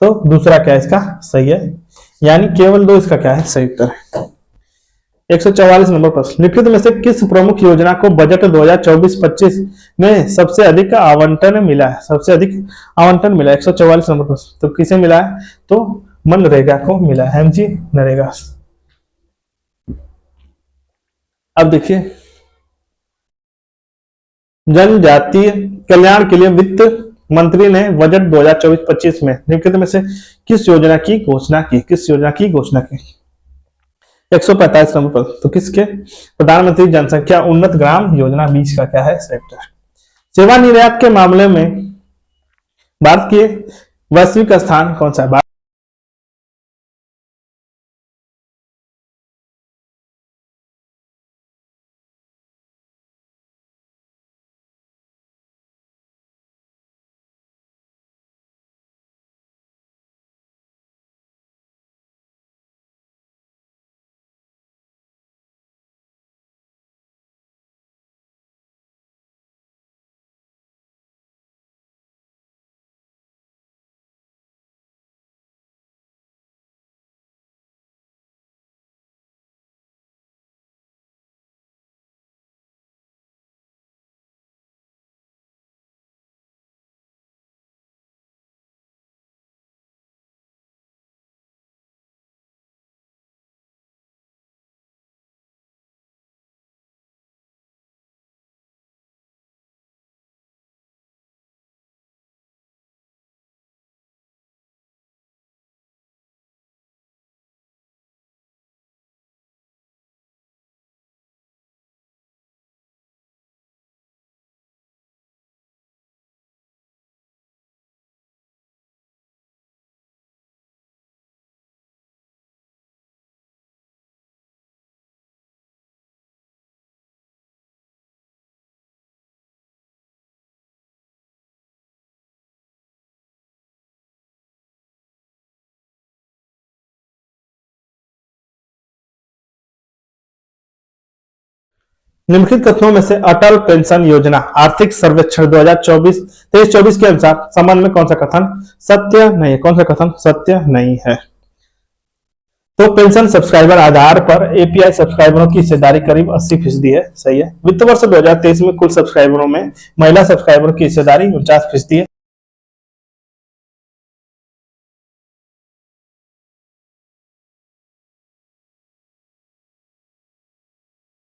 तो दूसरा क्या है इसका सही है, यानी केवल 2 इसका क्या है सही उत्तर है। 144 नंबर प्रश्न, निम्नलिखित में से किस प्रमुख योजना को बजट 2024-25 में सबसे अधिक आवंटन मिला है? सबसे अधिक आवंटन मिला है 144 नंबर प्रश्न, तो किसे मिला है? तो मनरेगा को मिला है, एमजी नरेगा। अब देखिए, जनजातीय कल्याण के लिए वित्त मंत्री ने बजट 2024-25 में निम्नलिखित में से किस योजना की घोषणा की? किस योजना की घोषणा की? 145 नंबर पर, तो किसके? प्रधानमंत्री जनसंख्या उन्नत ग्राम योजना 20 का क्या है सेक्टर। सेवा निर्यात के मामले में भारत के वैश्विक स्थान कौन सा है? निम्नलिखित कथनों में से अटल पेंशन योजना आर्थिक सर्वेक्षण 2023-24 के अनुसार संबंध में कौन सा कथन सत्य नहीं है? कौन सा कथन सत्य नहीं है? तो पेंशन सब्सक्राइबर आधार पर एपीआई सब्सक्राइबरों की हिस्सेदारी करीब 80% है, सही है। वित्त वर्ष 2023 में कुल सब्सक्राइबरों में महिला सब्सक्राइबरों की हिस्सेदारी 49% है।